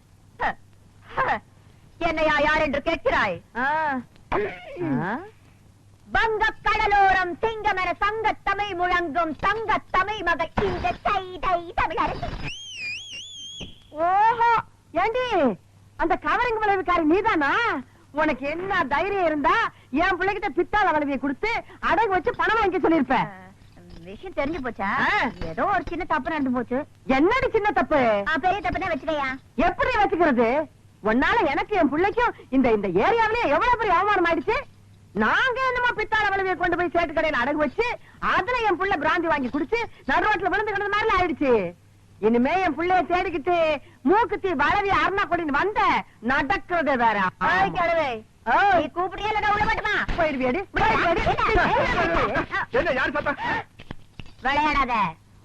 என்னையா யார் என்று கேட்கிறாய்? ஆ. ஆ? வங்க கடலோரம் சிங்கம் என சங்க தமிழ் முழங்கும் தங்க தமிழ் மகள் இந்த தமிழரசி. ஓஹோ, ஏண்டி அந்த கவரிங் விளைவுக்காரி நீதானா? உனக்கு என்ன தைரியம் இருந்தா என் பிள்ளைகிட்ட பித்தாள வளைவியை கொடுத்து அடகு வச்சு பணம் வாங்கி சொல்லிருப்ப. விஷயம் தெரிஞ்சு போச்சா? ஆ. ஏதோ ஒரு சின்ன தப்பு நடந்து போச்சு. என்னடி சின்ன தப்பு? பெரிய தப்பு தான் வச்சுக்கையா. எப்படி வச்சுக்கிறது? உன்னால எனக்கு என் பிள்ளைக்கும் இந்த இந்த ஏரியாவிலே எவ்வளவு பெரிய அவமானம் ஆயிடுச்சு. நாங்க என்னமா பித்தாள வளைவியை கொண்டு போய் சேட்டு கடையில அடகு வச்சு அதுல என் புள்ள பிராந்தி வாங்கி குடிச்சு நடுரோட்ல விழுந்து கிடந்த மாதிரி ஆயிடுச்சு. இனிமே என் புள்ளைய தேடிக்கிட்டு மூக்குத்தி வளவி அருணா கொடின்னு வந்த நடக்கிறது வேற. நீ கூப்பிடியா இல்ல உள்ள மட்டுமா போயிடுவியடி. என்ன யார் பார்த்தா? விளையாடாத,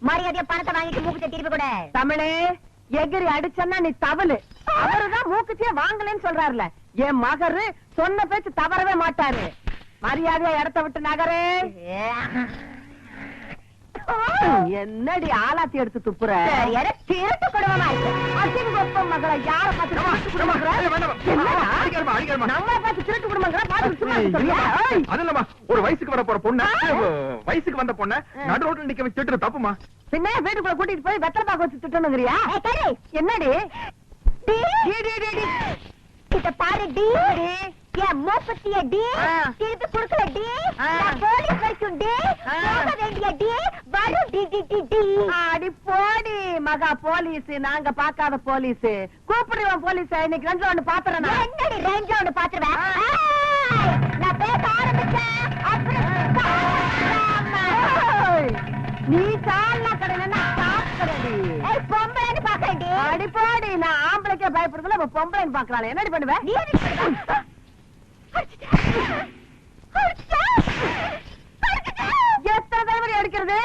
மரியாதையா பணத்தை வாங்கிட்டு மூக்கு திருப்பி கூட. தமிழே, எகிரி அடிச்சன்னா நீ தவளு. அவருதான் மூக்குத்தியே வாங்கலன்னு சொல்றாருல. என் மகரு சொன்ன பேச்சு தவறவே மாட்டாரு. மரியாதையா இடத்த விட்டு நகரே. என்னடி ஆலாத்தி எடுத்து துப்புற? திருட்டு குடும்பமா இருக்கு. அசிங்கப்ப மகளை யார பார்த்து திருட்டு குடும்பங்கிற? நம்மளை பார்த்து திருட்டு குடும்பங்கிற? பார்த்து சும்மா இருக்க சொல்றியா? ஏய், அது இல்லம்மா, ஒரு வயசுக்கு வர போற பொண்ணு, வயசுக்கு வந்த பொண்ணு நடு ரோட்ல நிக்க வச்சு திட்டுறது தப்புமா? பின்ன வீட்டுக்குள்ள கூட்டிட்டு போய் வெத்தலை பாக்க வச்சு திட்டணுங்கிறியா? என்னடி இத பாரு டி, என் மூப்பத்திய டி, திருப்பி குடுக்கல டி, போலீஸ் வரைக்கும் டி, போக வேண்டிய டி, வரும் டி டி டி டி. அடி போடி மகா போலீஸ். நாங்க பாக்காத போலீஸ். கூப்பிடுவோம் போலீஸ். இன்னைக்கு ரெண்டு ஒண்ணு பாத்துறேன். என்னடி ரேஞ்ச ஒண்ணு பாத்துருவேன். நான் பேச ஆரம்பிச்சேன் அப்புறம் நீ சால்னா கடையில சாப்பிடுறடி. பொம்பளைன்னு பாக்கடி. அடி போடி. நான் ஆம்பளைக்கே பயப்படுறதுல இப்ப பொம்பளைன்னு பாக்குறாள். என்னடி பண்ணுவேன்? நீ எத்தனை தலைவரி அடிக்கிறது?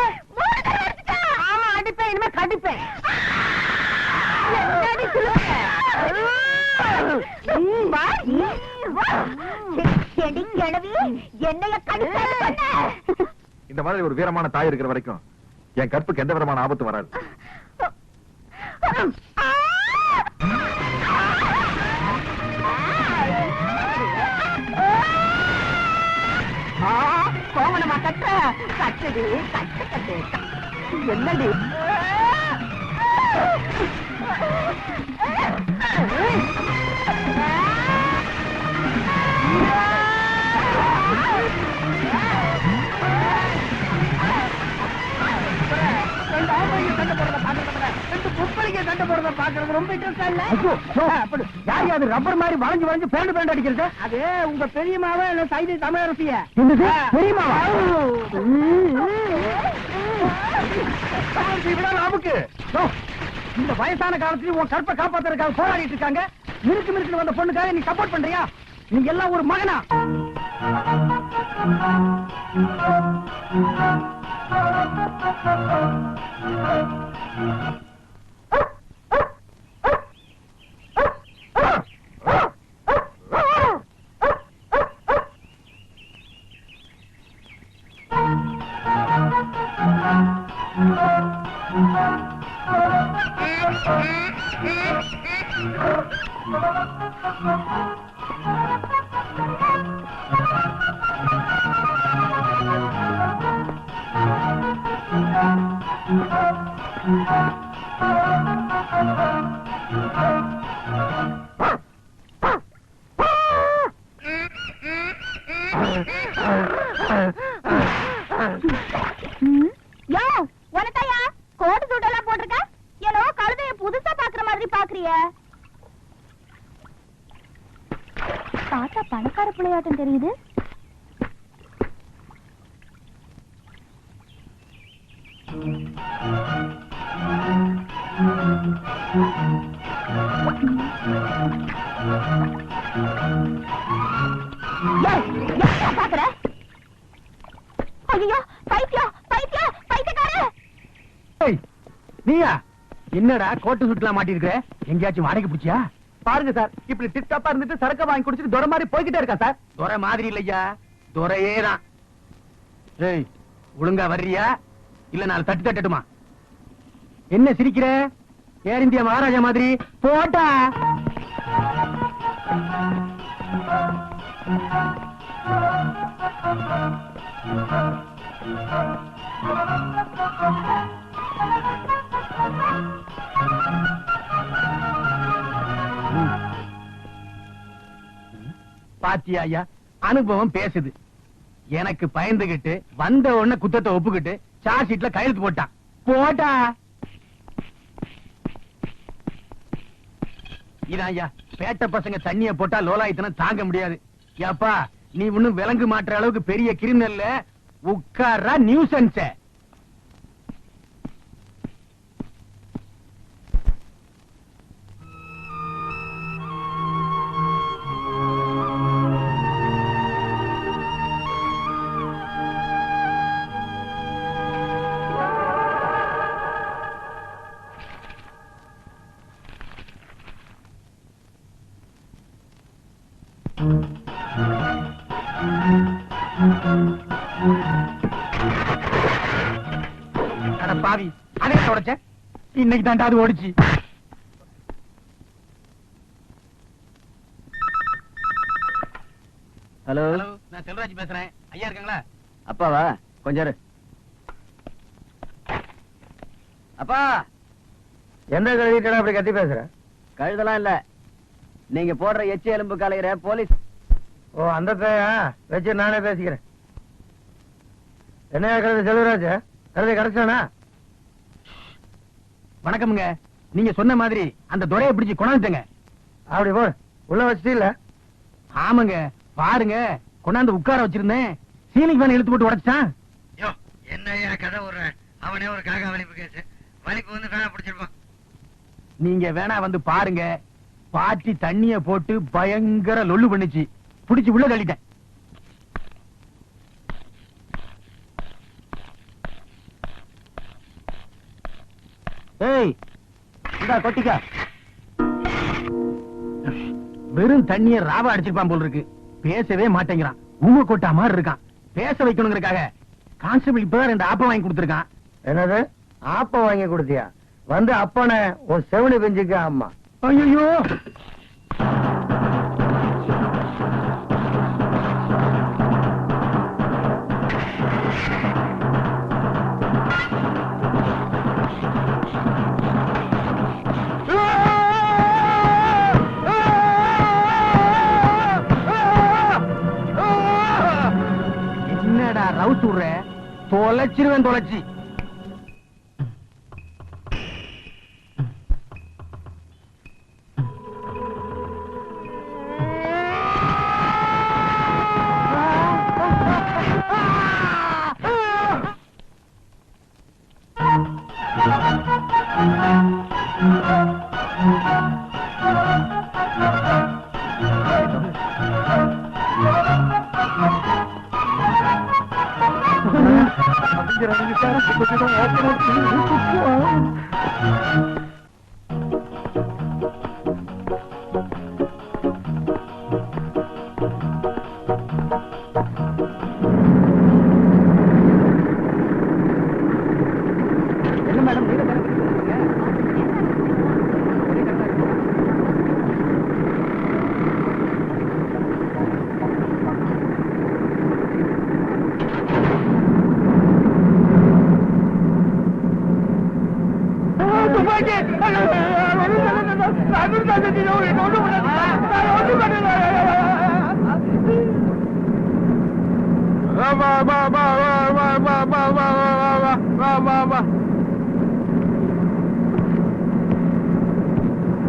ஆமா, அடிப்பேன். இனிமே கடிப்பேன். என்னடி சொல்லுங்க? என்னைய கடிச்ச இந்த மாதிரி ஒரு வீரமான தாய் இருக்கிற வரைக்கும் என் கற்புக்கு எந்த விதமான ஆபத்து வராது. கோமணமா கட்ட கட்டுடி. கட்டு கட்டு. என்னடி ரப்பர் மாதிரி வளைஞ்சு வளைஞ்சு பேண்ட் பேண்ட் அடிக்கிறது? அது உங்க பெரியமாவா இல்ல சைதை தமிழரசிய? பெரியமாவா? நமக்கு இந்த வயசான காலத்துல உன் கற்பை காப்பாத்துறதுக்காக போராடிட்டு இருக்காங்க. மிருக்கு மிருக்கு வந்த பொண்ணுக்காக நீ சப்போர்ட் பண்றியா? நீ எல்லாம் ஒரு மகனா? யோ உனத்தாயா கோட்டு சூட்டெல்லாம் போட்டிருக்க ஏனோ கழுதைய புதுசா பாக்குற மாதிரி பாக்குறிய பார்த்தா பணக்கார பிள்ளையாட்டம் தெரியுது. பாக்குற ஐயோ பைத்தியம் பைத்தியம் பைத்தியக்கார. நீயா என்னடா கோட்டு சுட்டுலாம் மாட்டிருக்க? எங்கேயாச்சும் வாடகை பிடிச்சியா? பாருங்க சார், இப்படி டிப்டாப்பா இருந்துட்டு சரக்கு வாங்கி குடிச்சிட்டு துரை மாதிரி போய்கிட்டே இருக்கா சார். துரை மாதிரி இல்லையா, துரையே தான். ஏய், ஒழுங்கா வர்றியா இல்ல நாலு தட்டு தட்டட்டுமா? என்ன சிரிக்கிற? ஏர் இந்தியா மகாராஜா மாதிரி போட்டா. பாத்தியா ஐயா, அனுபவம் பேசுது. எனக்கு பயந்துகிட்டு வந்த உடனே குத்தத்தை ஒப்புக்கிட்டு சார்ஜ் ஷீட்ல கையெழுத்து போட்டான். போட்டா இதான் ஐயா, பேட்ட பசங்க தண்ணிய போட்டா லோலாயத்தனம் தாங்க முடியாது. ஏப்பா, நீ ஒண்ணும் விலங்கு மாற்ற அளவுக்கு பெரிய கிரிமினல்ல, உட்கார்றா நியூசன்ஸ். பாவி, அதே உடைச்ச. இன்னைக்கு தாண்டா அது ஓடிச்சு. ஹலோ, நான் செல்வராஜ் பேசுறேன். ஐயா இருக்காங்களா? அப்பாவா? கொஞ்சம் இரு. அப்பா, எந்த கழுவிட்டா அப்படி கத்தி பேசுற? கழுதெல்லாம் இல்ல, நீங்க போடுற எச்சி எலும்பு கலையிற போலீஸ். ஓ, அந்த பேயா வச்சு நானே பேசிக்கிறேன். என்ன கழுது செல்வராஜ்? கழுதை கிடைச்சானா? வணக்கம்ங்க. நீங்க சொன்ன மாதிரி அந்த துரையை பிடிச்சு கொண்டாந்துட்டேங்க. அப்படி போ, உள்ள வச்சுட்டீல்ல? ஆமாங்க, பாருங்க, கொண்டாந்து உட்கார வச்சிருந்தேன். சீலிங் ஃபேன் இழுத்து போட்டு உடைச்சான். என்ன கதை ஒரு அவனே ஒரு காக்கா வலிப்பு கேச்சு வலிப்பு வந்து வேணா பிடிச்சிருப்பான். நீங்க வேணா வந்து பாருங்க. பாட்டி தண்ணிய போட்டு பயங்கர லொல்லு பண்ணிச்சு. பிடிச்சு உள்ள தள்ளிட்டேன். ஏய், இந்தா கொட்டிக்க. வெறும் தண்ணிய ராவா அடிச்சிருப்பான் போல் இருக்கு. பேசவே மாட்டேங்கிறான். ஊம கொட்டா மாதிரி இருக்கான். பேச வைக்கணுங்கிறக்காக கான்ஸ்டபிள் இப்பதான் 2 ஆப்பம் வாங்கி கொடுத்திருக்கான். என்னது ஆப்பம் வாங்கி கொடுத்தியா? வந்து அப்பன உன் செவனி பெஞ்சுக்க. அம்மா, ஐயோ, என்னடா ரவுஸ் விடுற? தொலைச்சிருவேன், தொலைச்சி.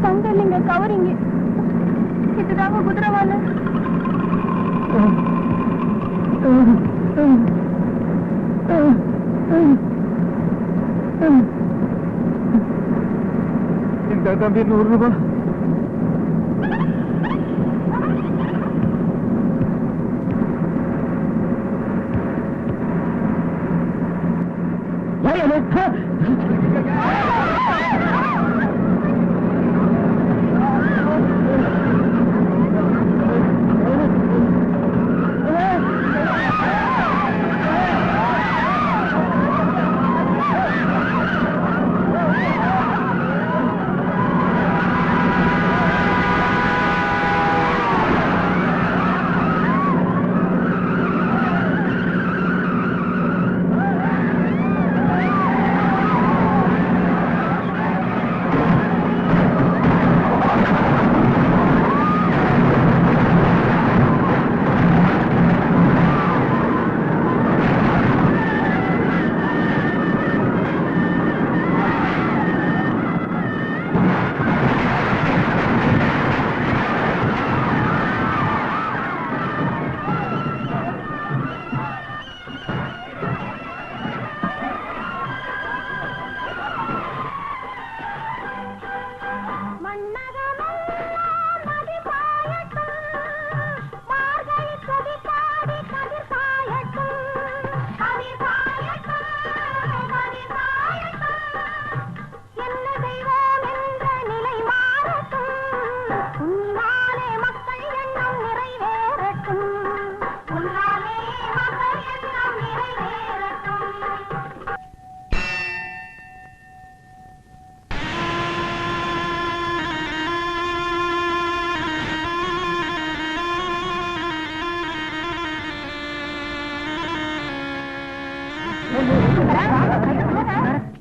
தங்கலிங்க கவரிங்க இதுதாங்க குதிரவால இந்த தம்பி 100 ரூபாய்.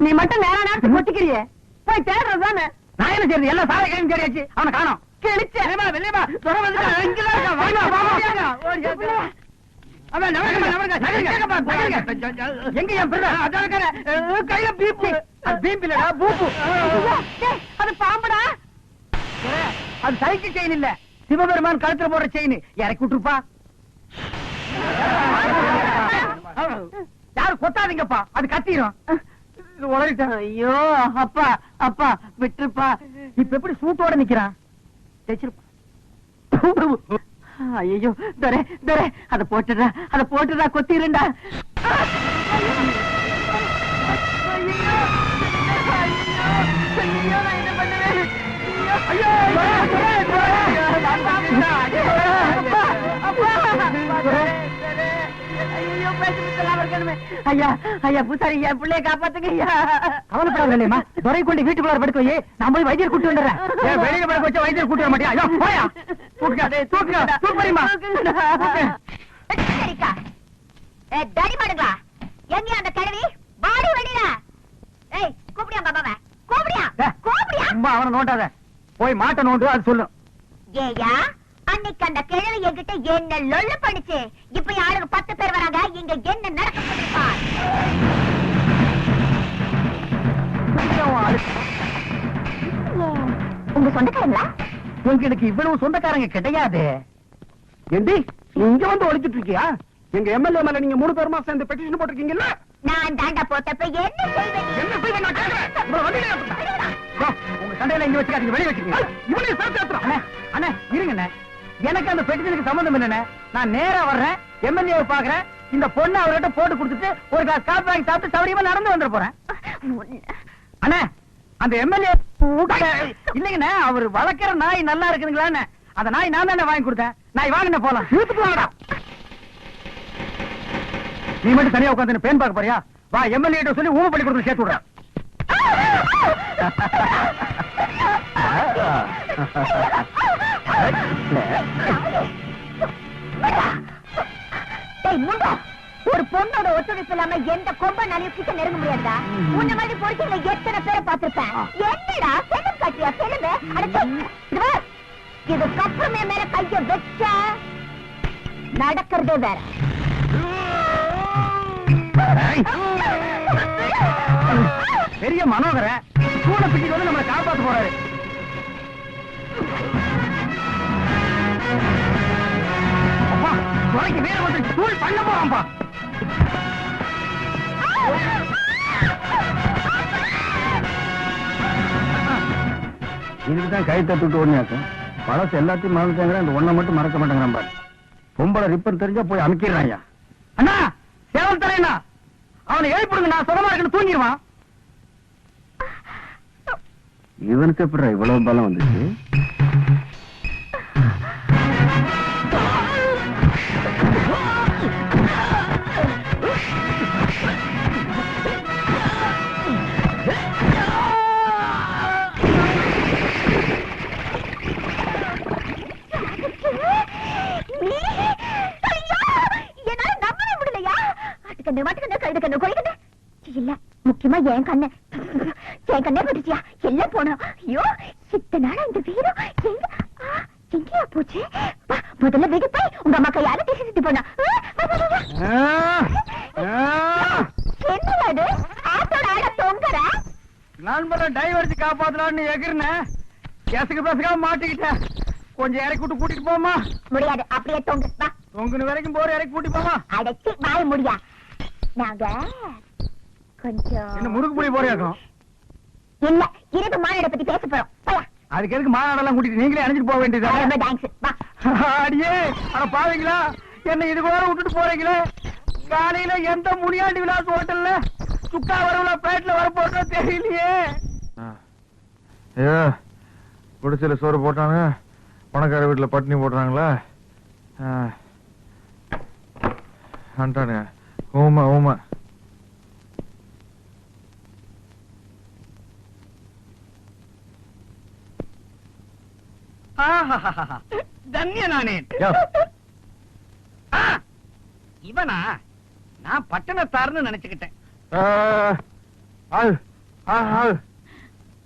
நீ மட்டும் நேர நேரத்துக்கு கொட்டிக்கிறியே போய் தேடுறது தானே. நான் என்ன செய்யறது? எல்லாம் சாலை கையும் தேடியாச்சு, அவனை காணோம். கிழிச்ச வெளியமா துறை வந்துட்டான். இங்கதான் இருக்கான். வாங்க, எங்க என் கையில பீப்பு பீப்பிலடா பூப்பு. அது பாம்புடா. அது சைக்கிள் செயின் இல்ல, சிவபெருமான் கழுத்துல போடுற செயின். இறக்கி விட்டுருப்பா. யாரும் கொத்தாதீங்கப்பா, அது கத்திரும். ஐயோ அப்பா அப்பா விட்டுருப்பா. இப்ப எப்படி சூட்டோட நிக்கிறான்? ஐயோ தரே தரே, அத போட்டுடா கொத்திருண்டா. ஐயா ஐயா பூசாரி, என் பிள்ளைய காப்பாத்துங்க ஐயா. கவலைப்படாதேம்மா, துறை கொண்டு வீட்டுக்குள்ள படுக்க வை. நான் போய் வைத்தியர் கூட்டு வந்துடுறேன். வெளியில படுக்க வச்சா வைத்தியர் கூட்டு வர மாட்டியா? எங்க அந்த கிழவி பாடி வெளியில? ஏய் கூப்பிடியா பாபாவ, கூப்பிடியா. அவனை நோண்டாத, போய் மாட்ட நோண்டு, அது சொல்லும். ஏயா அன்னைக்கு அந்த கிழவி என்கிட்ட என்ன லொல்ல பண்ணிச்சு. இப்ப யாருக்கு 10 பேர் வராங்க. இங்க என்ன நடக்க போகுதுப்பார். உங்க சொந்தக்காரங்களா? உங்களுக்கு இவ்வளவு சொந்தக்காரங்க கிடையாது. ஏண்டி இங்க வந்து ஒழிச்சிட்டு இருக்கியா? எங்க எம்எல்ஏ மேல நீங்க 3 பேருமா சேர்ந்து பெட்டிஷன் போட்டிருக்கீங்கல்ல? நான் தாண்டா போட்டப்ப என்ன செய்வேன்? என்ன செய்வேன் நான் கேக்குறேன். உங்க சண்டையில இங்க வச்சுக்காதீங்க, வெளிய வச்சுக்கீங்க. இவனையும் சேர்த்து ஏத்துறோம். அண்ணே இருங்கண்ணே, எனக்கு அந்த பெட்டிஷனுக்கு சம்பந்தம் இல்லைண்ணே. நான் நேரா வர்றேன், எம்எல்ஏ பாக்குறேன். இந்த பொண்ணு அவர்கிட்ட போட்டு கொடுத்துட்டு ஒரு கிளாஸ் காப்பி வாங்கி சாப்பிட்டு சௌரியமா நடந்து வந்துட போறேன். அண்ணே அந்த எம்எல்ஏ இல்லைங்கண்ணே, அவர் வளர்க்கிற நாய் நல்லா இருக்குதுங்களா? அந்த நாய் நான் தானே வாங்கி கொடுத்தேன். நாய் வாங்கின போலாம். வாங்கடா. நீ மட்டும் தனியா உட்காந்து பேன் பார்க்க போறியா? வா, எம்எல்ஏ சொல்லி ஊமை பண்ணி கொடுத்து சேர்த்து விடுறேன். ஒரு பொண்ணோட ஒத்துழைப்பு இல்லாம எந்த கொம்பனாலையும் கிட்ட நெருங்க முடியாதா? உன்ன மாதிரி பொறுக்கில எத்தனை பேரை பார்த்திருப்பேன். என்னடா செல்லும் காட்டியா செல்லுங்க. இதுக்கப்புறமே மேல கைய வச்ச நடக்கிறதே வேற. பெரிய மனோகர கூட பிடிச்சு வந்து நம்மளை காப்பாத்து போறாரு. அப்பா துறைக்கு வேற வந்து ஸ்கூல் பண்ண போறான்பா. இதுக்குதான் கை தட்டுட்டு ஓடினாக்க பழசு எல்லாத்தையும் மறந்துட்டாங்க. இந்த ஒண்ணை மட்டும் மறக்க மாட்டேங்கிறான் பாரு. பொம்பளை ரிப்பன் தெரிஞ்சா போய் அமைக்கிறான். அண்ணா சேவல் தலையண்ணா அவனை எழுப்பிடுங்க. நான் சுகமா இருக்குன்னு தூங்கிடுவான். இவனுக்கு எப்படி இவ்வளவு பலம் வந்துச்சு? முக்கியமா என் கண்ணே பட்டுச்சியா எல்லாம் போனோம். ஐயோ இத்தனை நாளா இந்த வீரம் எங்கேயா போச்சு? முதல்ல வெடி போய் உங்க அம்மா கையால திட்டு போனா. என்னது ஆத்தோட ஆட தொங்குற? நண்பரை டைவர்ஸ் காப்பாத்தலான்னு எகிர்னேன். கேசுக்கு பேசுக்காம மாட்டிக்கிட்டேன். கொஞ்சம் இறக்கி விட்டு கூட்டிட்டு போமா? முடியாது, அப்படியே தொங்கு. தொங்குன வரைக்கும் போற இறக்கி கூட்டி போமா? அடைச்சி வாய முடியா. நாங்க கொஞ்சம் என்ன முறுக்கு புளி போறியாக்கும்? இல்ல இருது மாநாட பத்தி பேச போறோம். போயா. அதுக்கு எதுக்கு மாநாடெல்லாம் கூட்டிட்டு நீங்களே அணைஞ்சிட்டு போக வேண்டியது? தேங்க்ஸ். வா. அடியே அட பாவீங்களா, என்ன இது கூட விட்டுட்டு போறீங்களே? காலையில எந்த முனியாண்டி விலாஸ் ஹோட்டல்ல சுக்கா வரவுல பிளேட்ல வர போட்டோ தெரியலையே. ஐயா குடிசையில சோறு போட்டாங்க, பணக்கார வீட்டுல பட்டினி போடுறாங்களா? அண்டானே ஊமா ஊமா. தன்யனானே. இவனா நான் பட்டணத்தார்னு நினைச்சுக்கிட்டேன்.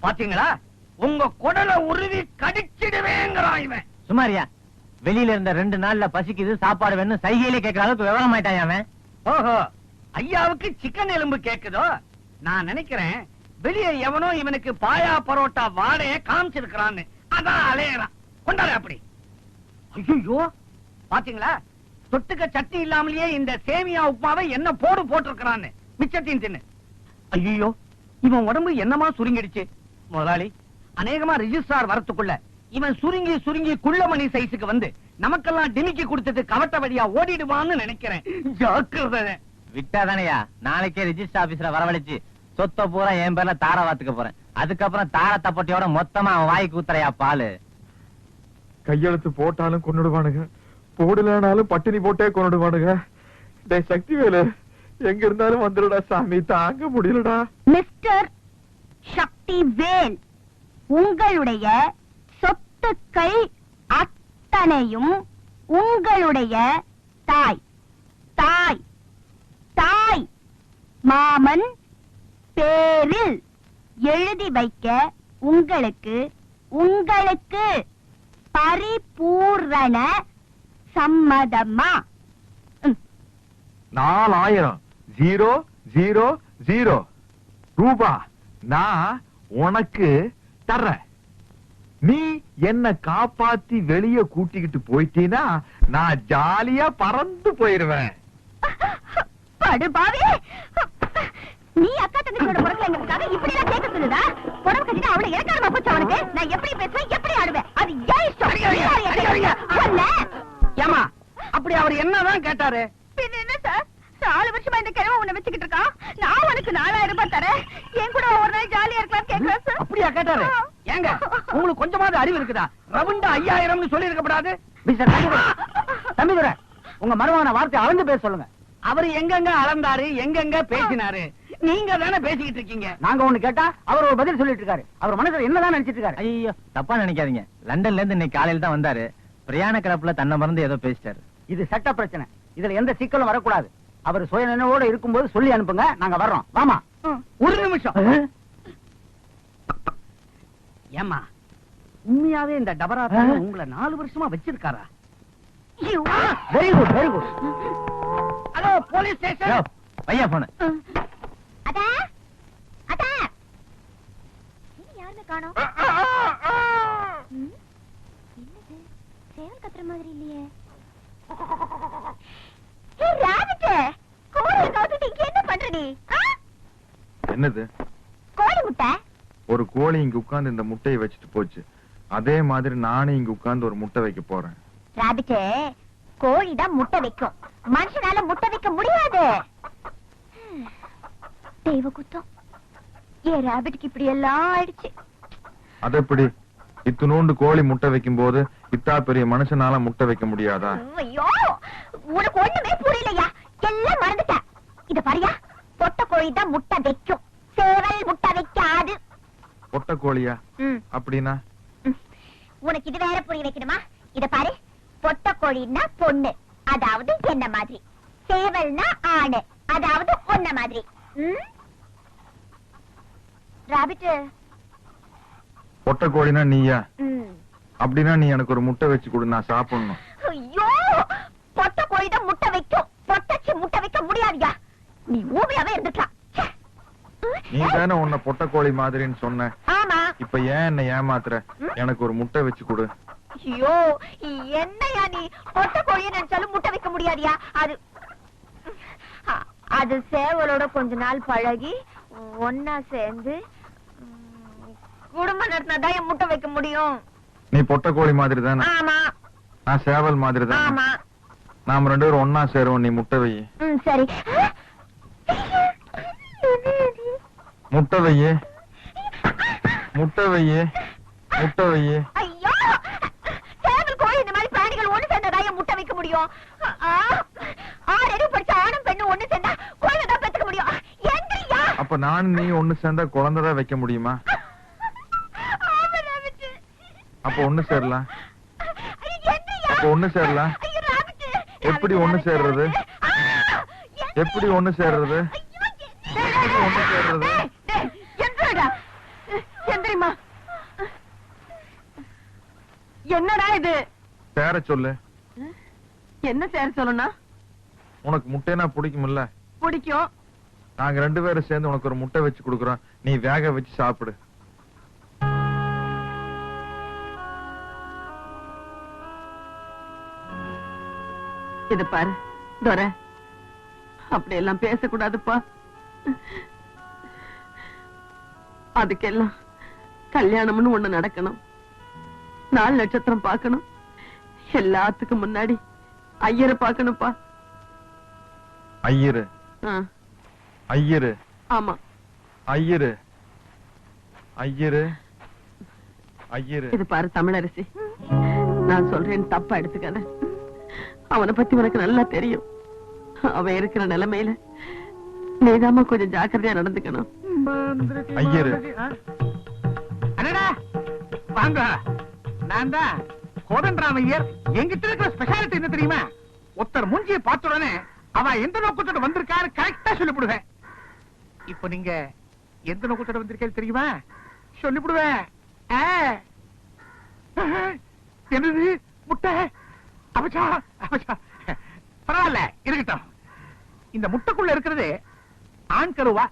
பாத்தீங்களா, உங்க குடலை உருவி கடிச்சிடுவேங்கிறான் இவன். சுமாரியா, வெளியில இருந்த 2 நாள்ல பசிக்குது சாப்பாடு வேணும் சைகையிலே கேட்கற அளவுக்கு விவரம் ஆயிட்டான் அவன். ஓஹோ, ஐயாவுக்கு சிக்கன் எலும்பு கேக்குதோ? நான் நினைக்கிறேன் வெளியே எவனோ இவனுக்கு பாயா பரோட்டா வாடையே காமிச்சிருக்கிறான்னு அதான் அலையறான். கொண்டாரு அப்படி. ஐயோ பாத்தீங்களா, தொட்டுக்க சட்னி இல்லாமலேயே இந்த சேமியா உப்புமாவை என்ன போட்டிருக்கிறான்னு மிச்சத்தையும் தின்னு. ஐயோ இவன் உடம்பு என்னமா சுருங்கிடுச்சு. முதலாளி, அநேகமா ரிஜிஸ்ட்ரார் வரத்துக்குள்ள இவன் சுருங்கி சுருங்கி குள்ளமணி சைஸுக்கு வந்து நமக்கெல்லாம் டிமிக்கி கொடுத்துட்டு கவட்ட வழியா ஓடிடுவான்னு நினைக்கிறேன். ஜாக்கிரதை. விட்டாதானையா, நாளைக்கே ரிஜிஸ்டர் ஆபீஸ்ல வரவழைச்சு சொத்த பூரா என் பேர்ல தார வாத்துக்க போறேன். அதுக்கப்புறம் தார தப்பட்டியோட மொத்தமா அவன் வாய்க்கு ஊத்துறையா பாலு. கையெழுத்து போட்டாலும் கொன்னுடுவானுங்க, போடலனாலும் பட்டினி போட்டே கொன்னுடுவானுங்க. டேய் சக்திவேலு, எங்க இருந்தாலும் வந்துடுடா சாமி, தாங்க முடியலடா. மிஸ்டர் சக்திவேல், உங்களுடைய சொத்துக்கள் அத்தனையும் உங்களுடைய தாய் தாய் தாய் மாமன் பேரில் எழுதி வைக்க உங்களுக்கு உங்களுக்கு பரிபூரண சம்மதமா? 4000 ரூபா நான் உனக்கு தர்றேன். நீ என்ன காப்பாத்தி வெளியே கூட்டிக்கிட்டு போயிட்டீனா நான் ஜாலியா பறந்து போயிருவேன். படுபாவி, நீ அக்கா தங்கச்சியோட பிறக்கலைங்கிறதுக்காக இப்படி எல்லாம் கேட்க சொல்லுதா? புடவை கட்டிட்டு அவளை இறக்காரமா போச்சு அவனுக்கு. நான் எப்படி பேசுவேன், எப்படி ஆடுவேன், அது ஏன் இஷ்டம். ஏமா அப்படி அவர் என்னதான் கேட்டாரு? பின்ன என்ன சார், 4 வருஷமா இந்த கிழமை உன்னை வச்சுக்கிட்டு இருக்கான். நான் உனக்கு 4000 ரூபாய் தரேன், என் கூட ஒரு நாள் ஜாலியா இருக்கலாம் கேட்கிறேன் சார். அப்படியா கேட்டாரு? ஏங்க உங்களுக்கு கொஞ்சமாவது அறிவு இருக்குதா? ரவுண்டா 5000 சொல்லி இருக்கப்படாது. தம்பிதுரை, உங்க மருமகன வார்த்தை அளந்து பேச சொல்லுங்க. அவரு எங்கெங்க அளந்தாரு, எங்கெங்க பேசினாரு, நீங்க தானே பேசிக்கிட்டு இருக்கீங்க. நாங்க ஒண்ணு கேட்டா அவர் ஒரு பதில் சொல்லிட்டு இருக்காரு. அவர் மனசுல என்னதான் நினைச்சிட்டு இருக்காரு? ஐயோ தப்பா நினைக்காதீங்க. லண்டன்ல இருந்து இன்னைக்கு காலையில தான் வந்தாரு. பிரயாண கிளப்புல தன்னை மறந்து ஏதோ பேசிட்டாரு. இது சட்ட பிரச்சனை, இதுல எந்த சிக்கலும் வரக்கூடாது. அவர் சுய நினைவோட இருக்கும்போது சொல்லி அனுப்புங்க, நாங்க வர்றோம். வாமா. ஒரு நிமிஷம். ஏமா, உண்மையாவே இந்த டபரா உங்களை 4 வருஷமா வச்சிருக்காரா? Very good, very good. Hello, police station. பையா போன. அடா அடா, இனி யாருமே காணோம். என்னது சேவல் கத்துற மாதிரி இல்லையே. ஏய் ராபிட், கோழி கவுத்துட்டு இங்க என்ன பண்ற நீ? என்னது? கோழி முட்டை. ஒரு கோழி இங்க உட்கார்ந்து இந்த முட்டையை வச்சுட்டு போச்சு. அதே மாதிரி நானும் இங்க உட்கார்ந்து ஒரு முட்டை வைக்க போறேன். ராபிட், கோழி தான் முட்டை வைக்கும், மனுஷனால முட்டை வைக்க முடியாது. தெய்வ குத்தம். ஏன் ராபிட்க்கு இப்படி எல்லாம் ஆயிடுச்சு? அது எப்படி? இத்துணூண்டு கோழி முட்டை வைக்கும் போது இத்தா பெரிய மனுஷனால முட்டை வைக்க முடியாதா? ஐயோ, உனக்கு ஒண்ணுமே புரியலையா? எல்லாம் மறந்துட்ட. இத பாரியா, பொட்டை கோழி தான் முட்டை வைக்கும், சேவல் முட்டை வைக்காது. பொட்டை கோழியா? அப்படின்னா உனக்கு இது வேற புரிய வைக்கணுமா? இத பாரு, பொட்டை கோழின்னா பொண்ணு, அதாவது என்ன மாதிரி. சேவல்னா ஆணு, அதாவது ஒன்ன மாதிரி. ராபிட், பொட்டை கோழினா நீயா? அப்படின்னா நீ எனக்கு ஒரு முட்டை வச்சு கொடு, நான் சாப்பிடணும். ஐயோ, பொட்டை கோழி தான் முட்டை வைக்கும், பொட்டச்சி முட்டை வைக்க முடியாதுயா. நீ ஊமையாவே இருந்துக்கலாம். நீ தானே உன்னை பொட்டை கோழி மாதிரின்னு சொன்ன. ஆமா. இப்ப ஏன் என்ன ஏமாத்துற? எனக்கு ஒரு முட்டை வச்சு கொடு. ஐயோ, என்னையா நீ? பொட்டை கோழியை நினைச்சாலும் முட்டை வைக்க முடியாதியா? அது சேவலோட கொஞ்ச நாள் பழகி ஒன்னா சேர்ந்து குடும்பம் நடத்தினாதான் என் முட்டை வைக்க முடியும். நீ பொட்டை கோழி மாதிரி தானே? ஆமா. நான் சேவல் மாதிரி தானே? ஆமா. நாம 2 பேரும் ஒன்னா சேருவோம். நீ முட்டை வை. சரி. முட்டை வையே, முட்டை வையே, முட்டை வையே. ஐயோ, சேவல் கோழி இந்த மாதிரி பிராணிகள் ஒண்ணு சேர்ந்ததா என் முட்டை வைக்க முடியும்? 6 அடி படிச்ச ஆணும் பெண்ணும் ஒண்ணு சேர்ந்தா குழந்தை தான் பெத்துக்க முடியும். எந்திரியா? அப்ப நான் நீ ஒண்ணு சேர்ந்தா குழந்தைதான் வைக்க முடியுமா? அப்ப ஒண்ணு சேரலாம். அப்ப ஒண்ணு சேரலாம். எப்படி ஒண்ணு சேர்றது? எப்படி ஒண்ணு சேர்றது? ஒண்ணு சேர்றது? என்னடா இது? சேர சொல்லு. என்ன சேர சொல்லணும்? உனக்கு முட்டைனா பிடிக்கும்ல? பிடிக்கும். நாங்க 2 பேரும் சேர்ந்து உனக்கு ஒரு முட்டை வச்சு கொடுக்குறோம். நீ வேக வச்சு சாப்பிடு. இது பாரு துரை, அப்படி எல்லாம் பேசக்கூடாதுப்பா. அதுக்கெல்லாம் கல்யாணம்னு ஒண்ணு நடக்கணும், 4 நட்சத்திரம் பார்க்கணும், எல்லாத்துக்கும் முன்னாடி ஐயரை பார்க்கணும்ப்பா. ஐயரு? ஐயரு? ஆமா, ஐயரு, ஐயரு, ஐயரு. இது பாரு தமிழரசி, நான் சொல்றேன் தப்பா எடுத்துக்காத. அவனை பத்தி உனக்கு நல்லா தெரியும். அவன் இருக்கிற நிலைமையில நீதாமா கொஞ்சம் ஜாக்கிரதையா நடந்துக்கணும். ஐயரு? அடடா வாங்க, நான் தான் கோதண்டராமையர். எங்கிட்ட இருக்கிற ஸ்பெஷாலிட்டி என்ன தெரியுமா? ஒருத்தர் மூஞ்சியை பார்த்த உடனே அவ எந்த நோக்கத்தோட வந்திருக்காரு கரெக்டா சொல்லிவிடுவேன். இப்ப நீங்க எந்த நோக்கத்தோட வந்திருக்கேன்னு தெரியுமா? சொல்லிவிடுவேன். என்னது முட்டை? அவச்சா அவச்சா, பரவாயில்ல இருக்கட்டும். இந்த முட்டைக்குள்ள இருக்கிறது ஆண் கருவா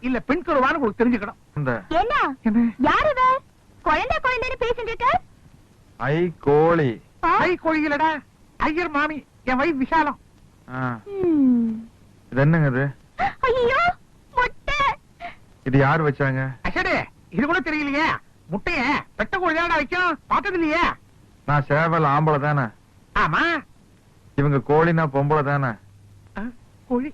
இல்ல பெண் கருவான்னு உங்களுக்கு தெரிஞ்சுக்கணும். என்ன யாரு குழந்தை குழந்தைன்னு பேசிட்டு இருக்க? ஐ கோழி. ஐ கோழி இல்லடா, ஐயர் மாமி, என் வைஃப் விஷாலம். இது என்னங்க இது? ஐயோ முட்டை. இது யாரு வச்சாங்க? அசடே, இது கூட தெரியலையே. முட்டைய பெட்ட கோழி தான் வைக்கும், பார்த்தது இல்லையே. நான் சேவல் ஆம்பளை தானே? ஆமா. இவங்க கோழினா பொம்பளை தானே? கோழி.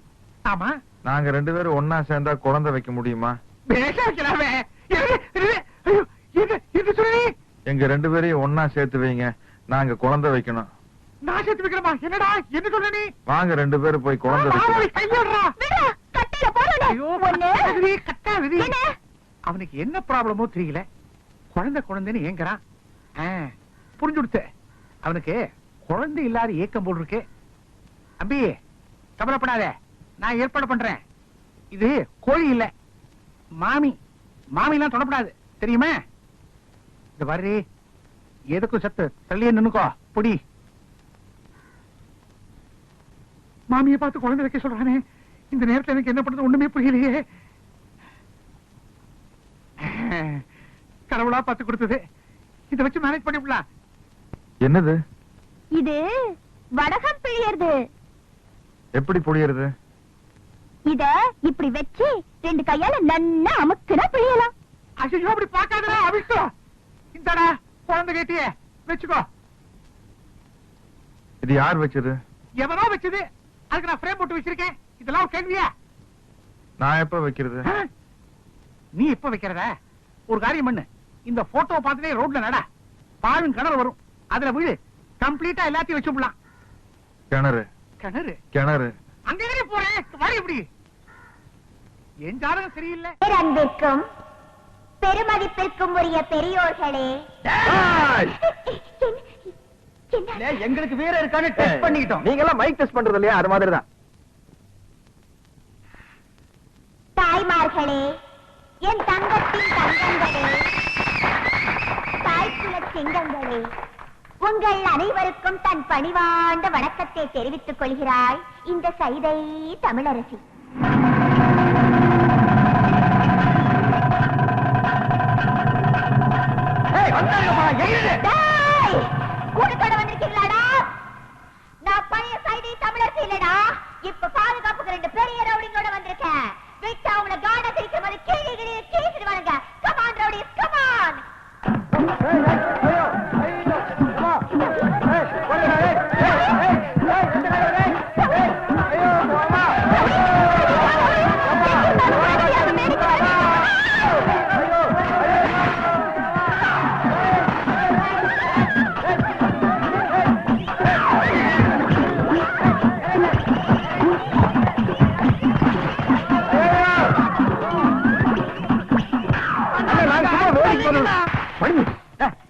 ஆமா. நாங்க 2 பேரும் ஒன்னா சேர்ந்தா குழந்தை வைக்க முடியுமா? பேச வைக்கலாமே. எங்க 2 பேரையும் ஒன்னா சேர்த்து வைங்க, நாங்க குழந்தை வைக்கணும். நான் சேர்த்து வைக்கிறமா? என்னடா என்ன சொல்ற நீ? வாங்க 2 பேரும் போய் குழந்தை வைக்கலாம். அவனுக்கு என்ன ப்ராப்ளமோ தெரியல, குழந்தை குழந்தைன்னு ஏங்குறான். புரிஞ்சுடுத்து. அவனுக்கு குழந்தை இல்லாத ஏக்கம் போல் இருக்கு. அம்பி கவலைப்படாத, நான் ஏற்பாடு பண்றேன். இது கோழி இல்ல, மாமி. மாமிலாம் தொடப்படாது, தெரியுமா? இந்த பாரு, எதுக்கும் சத்து தள்ளியே நின்னுக்கோ. பொடி மாமியை பார்த்து குழந்தை வைக்க சொல்றானே, இந்த நேரத்தில் எனக்கு என்ன பண்றது ஒண்ணுமே புரியலையே. கடவுளா பார்த்து கொடுத்தது, இதை வச்சு மேனேஜ் பண்ணிவிடலாம். என்னது இது வடகம் பிழியறது. எப்படி புரியுறது? இத இப்படி வச்சு 2 கையால நன்னா அமுக்குனா பிழியலாம். ஐயோ, அப்படி பார்க்காதடா, அவிட்டோ. இந்தடா குழந்தை கேட்டியே, வச்சுக்கோ. இது யார் வச்சது? எவனோ வச்சது, அதுக்கு நான் ஃப்ரேம் போட்டு வச்சிருக்கேன். இதெல்லாம் ஒரு கேள்வியா? நான் எப்ப வைக்கிறது? நீ எப்ப வைக்கிறத? ஒரு காரியம் பண்ணு, இந்த போட்டோ பார்த்துட்டே ரோட்ல நட, பாலும் கிணறு வரும், அதுல வீடு கம்ப்ளீட்டா எல்லாத்தையும் வச்சு விடலாம். கிணறு கிணறு கிணறு அங்கே போறேன், வழி எப்படி? என் ஜாதகம் சரியில்லை. அன்பிற்கும் பெருமதிப்பிற்கும் உரிய பெரியோர்களே, எங்களுக்கு வேற இருக்கான்னு டெஸ்ட் பண்ணிக்கிட்டோம். நீங்க எல்லாம் மைக் டெஸ்ட் பண்றது இல்லையா? அது மாதிரி தான். தாய்மார்களே, என் தங்கத்தின் தங்கங்களே, தாய்க்குல சிங்கங்களே, உங்கள் அனைவருக்கும் தன் பணிவாண்ட வணக்கத்தை தெரிவித்துக் கொள்கிறாய் இந்த சைதை தமிழரசி. கூட்டத்தோட வந்திருக்கீங்களாடா? நான் பழைய சைதை தமிழரசி இல்லடா, இப்ப பாதுகாப்புக்கு 2 பெரிய ரவுடிங்களோட வந்திருக்கேன். விட்டு அவங்கள காட திரிக்கும் போது கீழே கீழ்ச்சிடுவானுங்க. Come on rowdies, come on.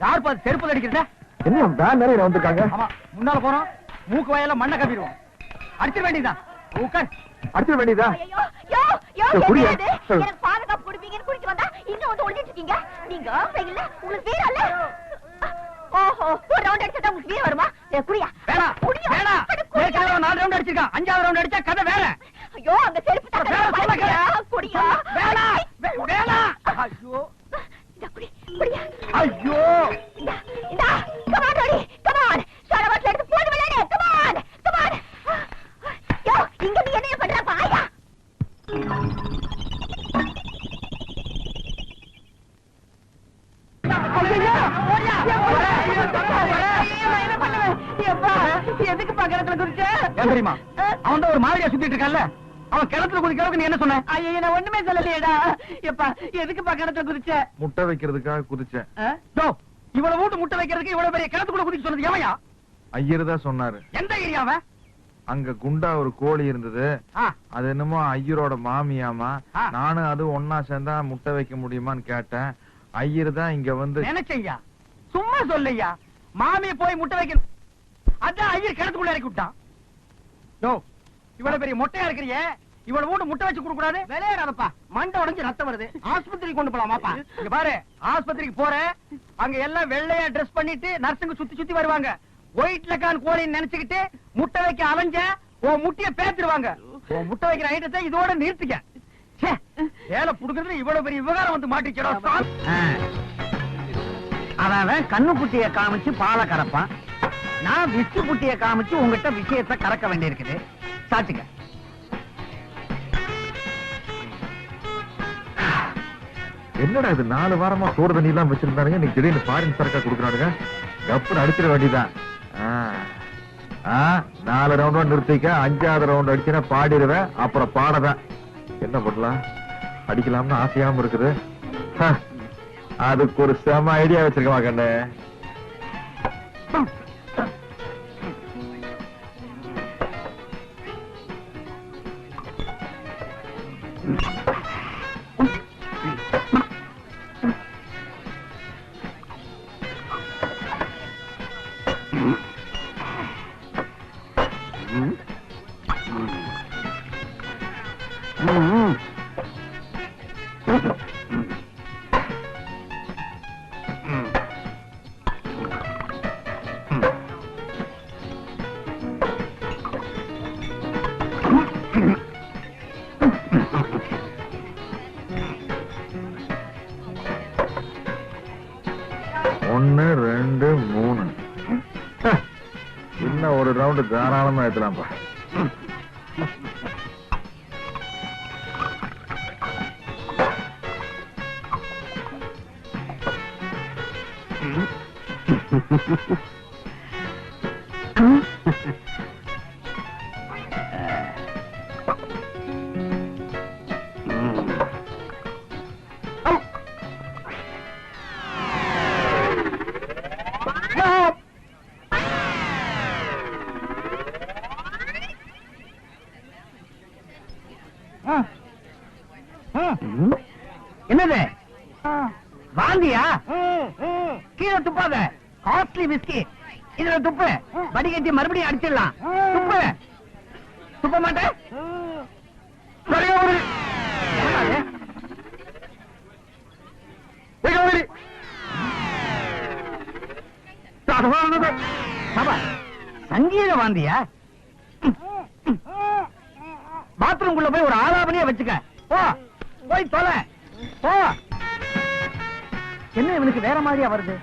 யார் பார்த்து செருப்பு அடிக்கிறத? என்ன வேன் நிறைய வந்திருக்காங்க? ஆமா, முன்னால போறோம், மூக்கு வாயில மண்ணை கவிடுவோம். அடிச்சிட வேண்டியதான். அடிச்சிட வேண்டியதா? ஐயோ, யோ, யோ, குடியா? என்னது? எனக்கு பாதுகாப்பு கொடுப்பீங்கன்னு குடிச்சு வந்தா இன்னும் வந்து ஒளிஞ்சிட்டு இருக்கீங்க. நீங்க இல்ல, உங்களுக்கு வீரம் இல்ல. ஓஹோ, ஒரு ரவுண்ட் அடிச்சா உங்களுக்கு வீரம் வருமா? குடியா? வேணா, வேணா. ஏற்கனவே 4 ரவுண்ட் அடிச்சிருக்கான், 5வது ரவுண்ட் அடிச்சா கதை வேற. ஐயோ, அந்த செருப்பு குடியா? வேணா, வேணா. ஐயோ, இந்த குடி, குடியா? ஐயோ, இந்த கமான் ரோடி, கமான். சரவட்ல எடுத்து போடு விளையாடு, கமான், கமான். யோ, இங்க நீ என்ன பண்ற பாயா? எதுக்கு பக்கத்துல குதிச்ச? ஏன் தெரியுமா? அவன் தான் ஒரு மாதிரியா சுத்திட்டு இருக்கான்ல, அவன் கிணத்துல குதிக்கிறதுக்கு நீ என்ன சொன்ன? ஐயோ, நான் ஒண்ணுமே சொல்லலையேடா. எப்பா, எதுக்கு பக்கத்துல குதிச்ச? முட்டை வைக்கிறதுக்காக குதிச்சேன். இவ்வளவு வீட்டு முட்டை வைக்கிறதுக்கு இவ்வளவு பெரிய கிணத்துக்குள்ள குதிக்க சொன்னது எவையா? ஐயர் தான் சொன்னாரு. எந்த ஏரியாவ? அங்க குண்டா ஒரு கோழி இருந்தது, அது என்னமோ ஐயரோட மாமியாமா. நானும் அது ஒன்னா சேர்ந்தா முட்டை வைக்க முடியுமான்னு கேட்டேன். ஐயர் தான் இங்க வந்து நினைச்சையா, சும்மா சொல்லையா, மாமிய போய் முட்டை வைக்க. அதான் ஐயர் கிணத்துக்குள்ள இறக்கி விட்டான். இவ்வளவு பெரிய மொட்டையா இருக்கிறியே, இவ்வளவு வீட்டு முட்டை வச்சு கொடுக்க கூடாது. விளையாடாதப்பா, மண்டை உடைஞ்சு ரத்தம் வருது. ஆஸ்பத்திரிக்கு கொண்டு போலாமாப்பா? இங்க பாரு, ஆஸ்பத்திரிக்கு போற, அங்க எல்லாம் வெள்ளையா ட்ரெஸ் பண்ணிட்டு நர்சுங்க சுத்தி சுத்தி வருவாங்க. ஒயிட் லக்கான் கோழின்னு நினைச்சுக்கிட்டு முட்டை வைக்க அலைஞ்ச உன் முட்டைய பேத்துருவாங்க. உன் முட்டை வைக்கிற ஐட்டத்தை இதோட நிறுத்திக்க. வேலை புடுக்கிறது இவ்வளவு பெரிய விவகாரம் வந்து மாட்டிக்கிறோம். அதான் கண்ணு குட்டிய காமிச்சு பாலை கறப்பான், நான் விஸ்கு குட்டிய காமிச்சு உங்ககிட்ட விஷயத்தை கறக்க வேண்டி இருக்குது. சாச்சுக்க. என்னடா இது 4 வாரமா சோறு தண்ணி எல்லாம் வச்சிருந்தானுங்க, நீ திடீர்னு ஃபாரின் சரக்கா கொடுக்குறானுங்க. கப்புன்னு அடிச்சிட வேண்டியதான். 4 ரவுண்ட் நிறுத்திக்க, 5வது ரவுண்ட் அடிச்சுனா பாடிடுவேன், அப்புறம் பாடதான். என்ன பண்ணலாம்? அடிக்கலாம்னு ஆசையாம இருக்குது. அதுக்கு ஒரு செம ஐடியா வச்சிருக்கமா கண்ணு. ஒன்னு 2 3 இன்னும் ஒரு ரவுண்டு தாராளமா ஏத்தலாம்ப்பா. என்னது வாந்தியா? கீழே துப்பாத. காஸ்ட்லி விஸ்கி இதுல துப்பு. வடிகட்டி மறுபடியும் அடிச்சிடலாம். துப்பு. துப்ப மாட்டேன். சங்கீத வாந்தியா? பாத்ரூம்குள்ள போய் ஒரு ஆலாபனையே வச்சுக்க. போ போய் தொலை. போ. என்ன இவனுக்கு வேற மாதிரியா வருது?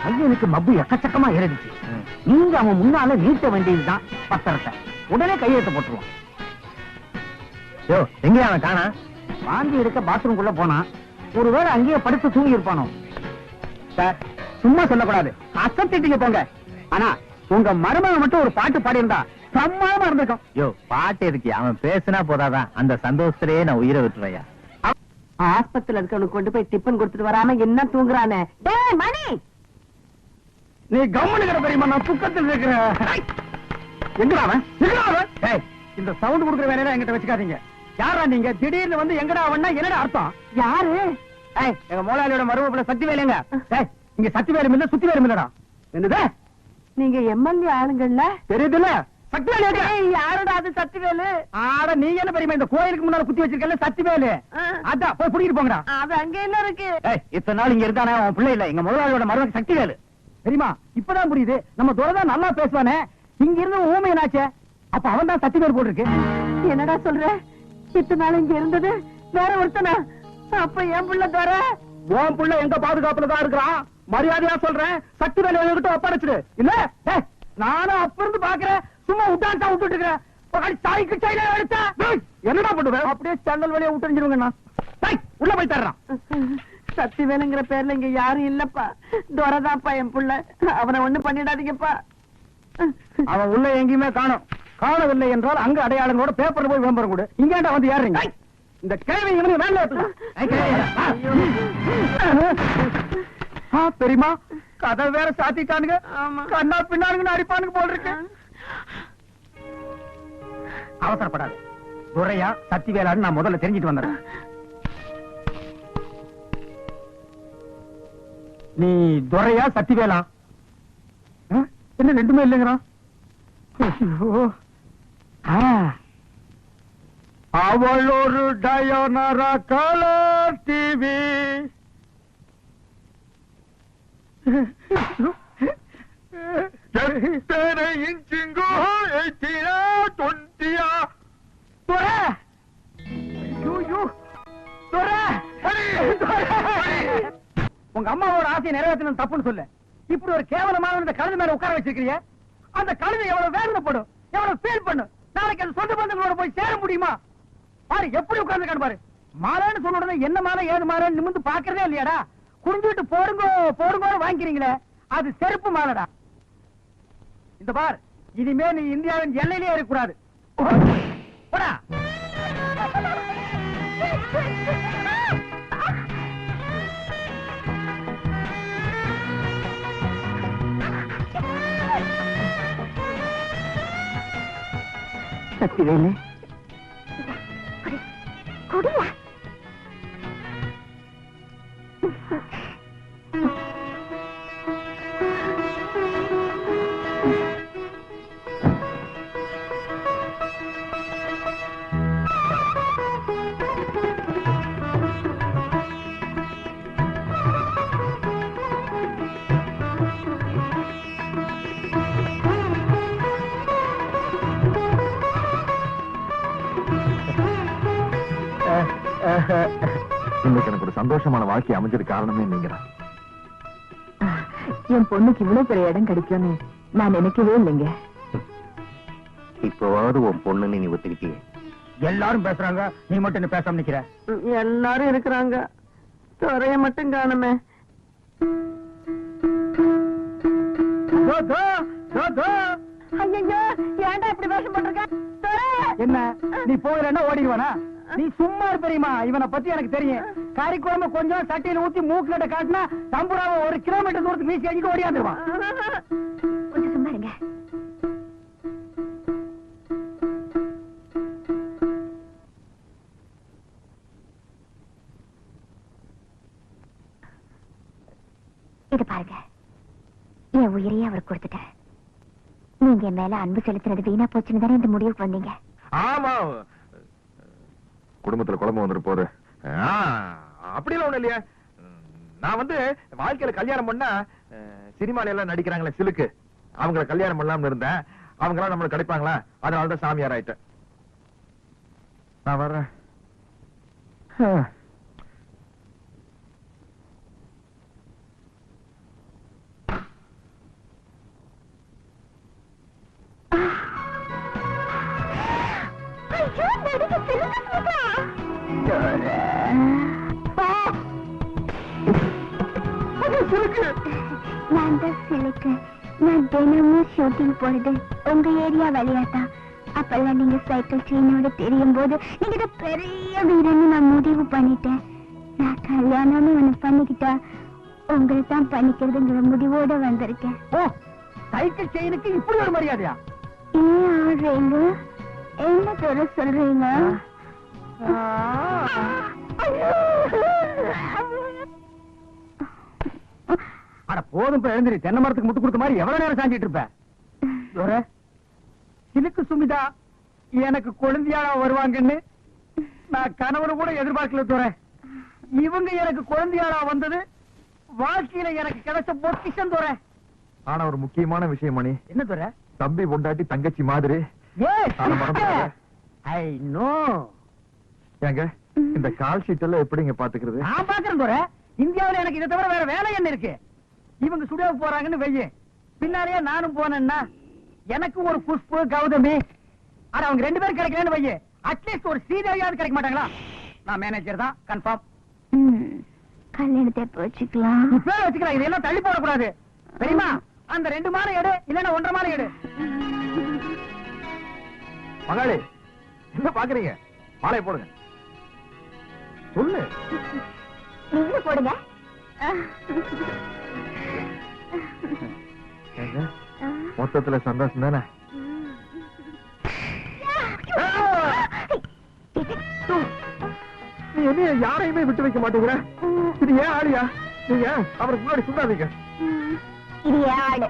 ஐயனுக்கு மப்பு எக்கச்சக்கமா ஏறிடுச்சு. நீங்க அவன் முன்னால நீட்ட வேண்டியதுதான் பத்திரத்தை. உடனே கையெழுத்து போட்டுருவான். யோ, எங்க அவன் காணா? வாந்தி எடுக்க பாத்ரூம்குள்ள போனா. ஒருவேளை அங்கேயே படுத்து தூங்கி இருப்பானோ? சார், சும்மா சொல்லக்கூடாது. அசத்திட்டீங்க போங்க. ஆனா உங்க மருமகன் மட்டும் ஒரு பாட்டு பாடி இருந்தா சம்மாமா இருந்திருக்கும். யோ, பாட்டு எதுக்கு? அவன் பேசினா போதாதான். அந்த சந்தோஷத்திலேயே நான் உயிரை விட்டுறையா. ஆஸ்பத்திரியில இருக்கவனுக்கு கொண்டு போய் டிஃபன் கொடுத்துட்டு வராம என்ன தூங்குறானே? டேய் மணி, நீ கவனிக்கிற பெரியமா, நான் துக்கத்தில் இருக்கிறேன். எங்கடா அவன்? எங்கடா அவன்? ஏய், இந்த சவுண்ட் கொடுக்குற வேலையெல்லாம் என்கிட்ட வச்சுக்காதீங்க. யாரா நீங்க? திடீர்னு வந்து எங்கடா அவன்னா என்னடா அர்த்தம்? யாரு? ஏய், எங்க முதலாளியோட மருமப்புல சக்தி வேலைங்க. ஏய், இங்க சக்தி வேலும் இல்ல, சுத்தி வேலும் இல்லடா. என்னது? நீங்க எம்எல்ஏ ஆளுங்கள்ல தெரியுதுல்ல? சக்தி வேலு யாரோட? அது சத்திவேலு. ஆட, நீங்க என்ன பெரியமா இந்த கோயிலுக்கு முன்னால குத்தி வச்சிருக்கல சக்தி வேலு? அதான் போய் புடிக்கிட்டு போங்கடா. அது அங்க என்ன இருக்கு? ஏய், இத்தனை நாள் இங்க இருக்கானே அவன் பிள்ளை இல்ல, எங்க முதலாளியோட மருமக சக்தி வேலு. தெரியுமா? இப்பதான் புரியுது. நம்ம துரைதான் நல்லா பேசுவானே, இங்க இருந்து ஊமையனாச்சே. அப்ப அவன் தான் சக்தி வேலு போட்டிருக்கு. என்னடா சொல்ற? இத்தனை நாள் இங்க இருந்தது வேற ஒருத்தனா? அப்ப என் புள்ள துரை. உன் புள்ள எங்க பாதுகாப்புல தான் இருக்கிறான். மரியாதையா சொல்றேன், சக்தி வேலு கிட்ட ஒப்படைச்சிடு. இல்ல நானும் அப்ப இருந்து பாக்குறேன், சும்மா விட்டாண்டா விட்டுட்டு இருக்கிறேன். தாய்க்கு சைல எடுத்த என்னடா பண்ணுவேன்? அப்படியே சண்டல் வழியா விட்டுருந்துருவங்க. உள்ள போய் தர்றான். சக்தி வேலுங்கிற பேர்ல இங்க யாரும் இல்லப்பா. துரைதான்ப்பா என் புள்ள. அவனை ஒண்ணு பண்ணிடாதீங்கப்பா. அவன் உள்ள எங்கேயுமே காணும். காணவில்லை என்றால் அங்க அடையாளங்களோட பேப்பர்ல போய் விளம்பரம் கொடு. இங்கேண்டா வந்து ஏறுறீங்க. இந்த கேள்வி இவனுக்கு வேலை தெரியுமா? கதை வேற சாத்திட்டானுங்க. கண்ணா பின்னானுங்க அடிப்பானுங்க போல் இருக்கு. அவசரப்படாது. துரையா சக்தி வேலான்னு நான் முதல்ல தெரிஞ்சிட்டு வந்துடுறேன். நீ துரையா சக்தி வேலா? என்ன ரெண்டுமே இல்லைங்கிறான்? அவள் ஒரு டயோனரா கலர் டிவி. எத்தனை இன்ச்சுங்கோ? 18 20 துரை! ஐயோ, துரை! உங்க அம்மாவோட ஆசையை நிறைவேற்றணும் தப்புன்னு சொல்லு. இப்படி ஒரு கேவலமான இந்த கழுது மேல உட்கார வச்சிருக்கீங்க. அந்த கழுதை எவ்வளவு வேதனைப்படும், எவ்வளவு ஃபீல் பண்ணும். நாளைக்கு அது சொந்த பந்தங்களோட போய் சேர முடியுமா? பாரு எப்படி உட்கார்ந்து பாரு. மாலைன்னு சொன்ன உடனே என்ன மாலை ஏது மாலைன்னு நிமிந்து பாக்குறதே இல்லையாடா? குடிஞ்சுட்டு போடுங்கோ போடுங்கோ வாங்கிக்கிறீங்களே, அது செருப்பு மாலைடா. இந்த பார், இனிமே நீ இந்தியாவின் எல்லையிலே இருக்கக்கூடாது. போடா. சக்தி வேலு, குடியா? இன்னைக்கு எனக்கு ஒரு சந்தோஷமான வாழ்க்கை அமைஞ்சது காரணமே நீங்கதான். என் பொண்ணுக்கு இவ்வளவு பெரிய இடம் கிடைக்கும்னு நான் நினைக்கவே இல்லைங்க. இப்பவாவது உன் பொண்ணுன்னு நீ ஒத்துக்கிட்டியே. எல்லாரும் பேசுறாங்க, நீ மட்டும் என்ன பேசாம நிக்கிற? எல்லாரும் இருக்கிறாங்க, துறைய மட்டும் காணுமே. ஏன்டா இப்படி வேஷம் போட்டிருக்க? என்ன நீ போகலன்னா ஓடிடுவானா? நீ சும்மா பெரியமா, இவனை பத்தி எனக்கு தெரியும். கறி குழம்பு கொஞ்சம் சட்டியில ஊத்தி மூக்குல காட்டினா தம்புராவை 1 கிலோமீட்டர் தூரத்துக்கு வீசி அடிக்க ஓடியாந்துருவான். கொஞ்சம் சும்மா இருங்க. இது பாருங்க, என் உயிரையே அவர் கொடுத்துட்டேன். நீங்க என் மேல அன்பு செலுத்துறது வீணா போச்சுன்னு தானே இந்த முடிவுக்கு வந்தீங்க. ஆமா, குடும்பத்துல குழம்பு வந்துட்டு போகுது. அப்படிலாம் ஒண்ணு இல்லையா. நான் வந்து வாழ்க்கையில கல்யாணம் பண்ணா சினிமால எல்லாம் நடிக்கிறாங்களே சிலுக்கு, அவங்களை கல்யாணம் பண்ணலாம்னு இருந்தேன். அவங்க எல்லாம் நம்மளுக்கு கிடைப்பாங்களா, அதனாலதான் சாமியார் ஆயிட்டேன். நான் வர்றேன். நான் தான் சிலுக்கு. நான் தினமும் ஷூட்டிங் போறது உங்க ஏரியா வழியாதான். அப்பெல்லாம் நீங்க சைக்கிள் செயினோட தெரியும் போது நீங்க பெரிய வீரன்னு நான் முடிவு பண்ணிட்டேன். நான் கல்யாணம்னு ஒண்ணு பண்ணிக்கிட்டா உங்களை தான் பண்ணிக்கிறதுங்கிற முடிவோட வந்திருக்கேன். ஓ, சைக்கிள் செயினுக்கு இப்படி ஒரு மரியாதையா? ஏன் ஆடுறீங்க? என்ன தர சொல்றீங்க? அட போதும், எழுந்திரி. தென்னை மரத்துக்கு முட்டு கொடுத்த மாதிரி எவ்வளவு நேரம் சாஞ்சிட்டு இருப்ப? சிலுக்கு சுமிதா எனக்கு குழந்தையாளா வருவாங்கன்னு நான் கணவனு கூட எதிர்பார்க்கல துறை. இவங்க எனக்கு குழந்தையாளா வந்தது வாழ்க்கையில எனக்கு கிடைச்ச பொக்கிஷம் துறை. ஆனா ஒரு முக்கியமான விஷயம் மணி. என்ன துறை? தம்பி பொண்டாட்டி தங்கச்சி மாதிரி. I know. ஏங்க இந்த கால் ஷீட் எல்லாம் எப்படிங்க பாத்துக்கிறது? நான் பாக்குறேன் துறை. இந்தியாவுல எனக்கு இதை தவிர வேற வேலை என்ன இருக்கு? இவங்க ஸ்டுடியோவுக்கு போறாங்கன்னு வெய்ய, பின்னாலேயே நானும் போனேன்னா எனக்கு ஒரு புஷ்பு கௌதமி, ஆனா அவங்க 2 பேரும் கிடைக்கலன்னு வைய, அட்லீஸ்ட் ஒரு ஸ்ரீதேவியாவது கிடைக்க மாட்டாங்களா? நான் மேனேஜர் தான், கன்ஃபார்ம். கல்யாணத்தை எப்ப வச்சுக்கலாம்? இப்ப வச்சுக்கலாம். இதெல்லாம் தள்ளி போடக்கூடாது தெரியுமா? அந்த 2 மாலை எடு, இல்லன்னா 1.5 மாலை எடு. மகளே, என்ன பாக்குறீங்க? மாலையை போடுங்க. சொல்லு. நீங்க போடுங்க. மொத்தத்துல சந்தோஷம் தானே? நீ என்ன யாரையுமே விட்டு வைக்க மாட்டேங்கிற? இது ஏன் ஆளியா? நீங்க அவருக்கு முன்னாடி சொல்லாதீங்க. இது ஏன் ஆளு?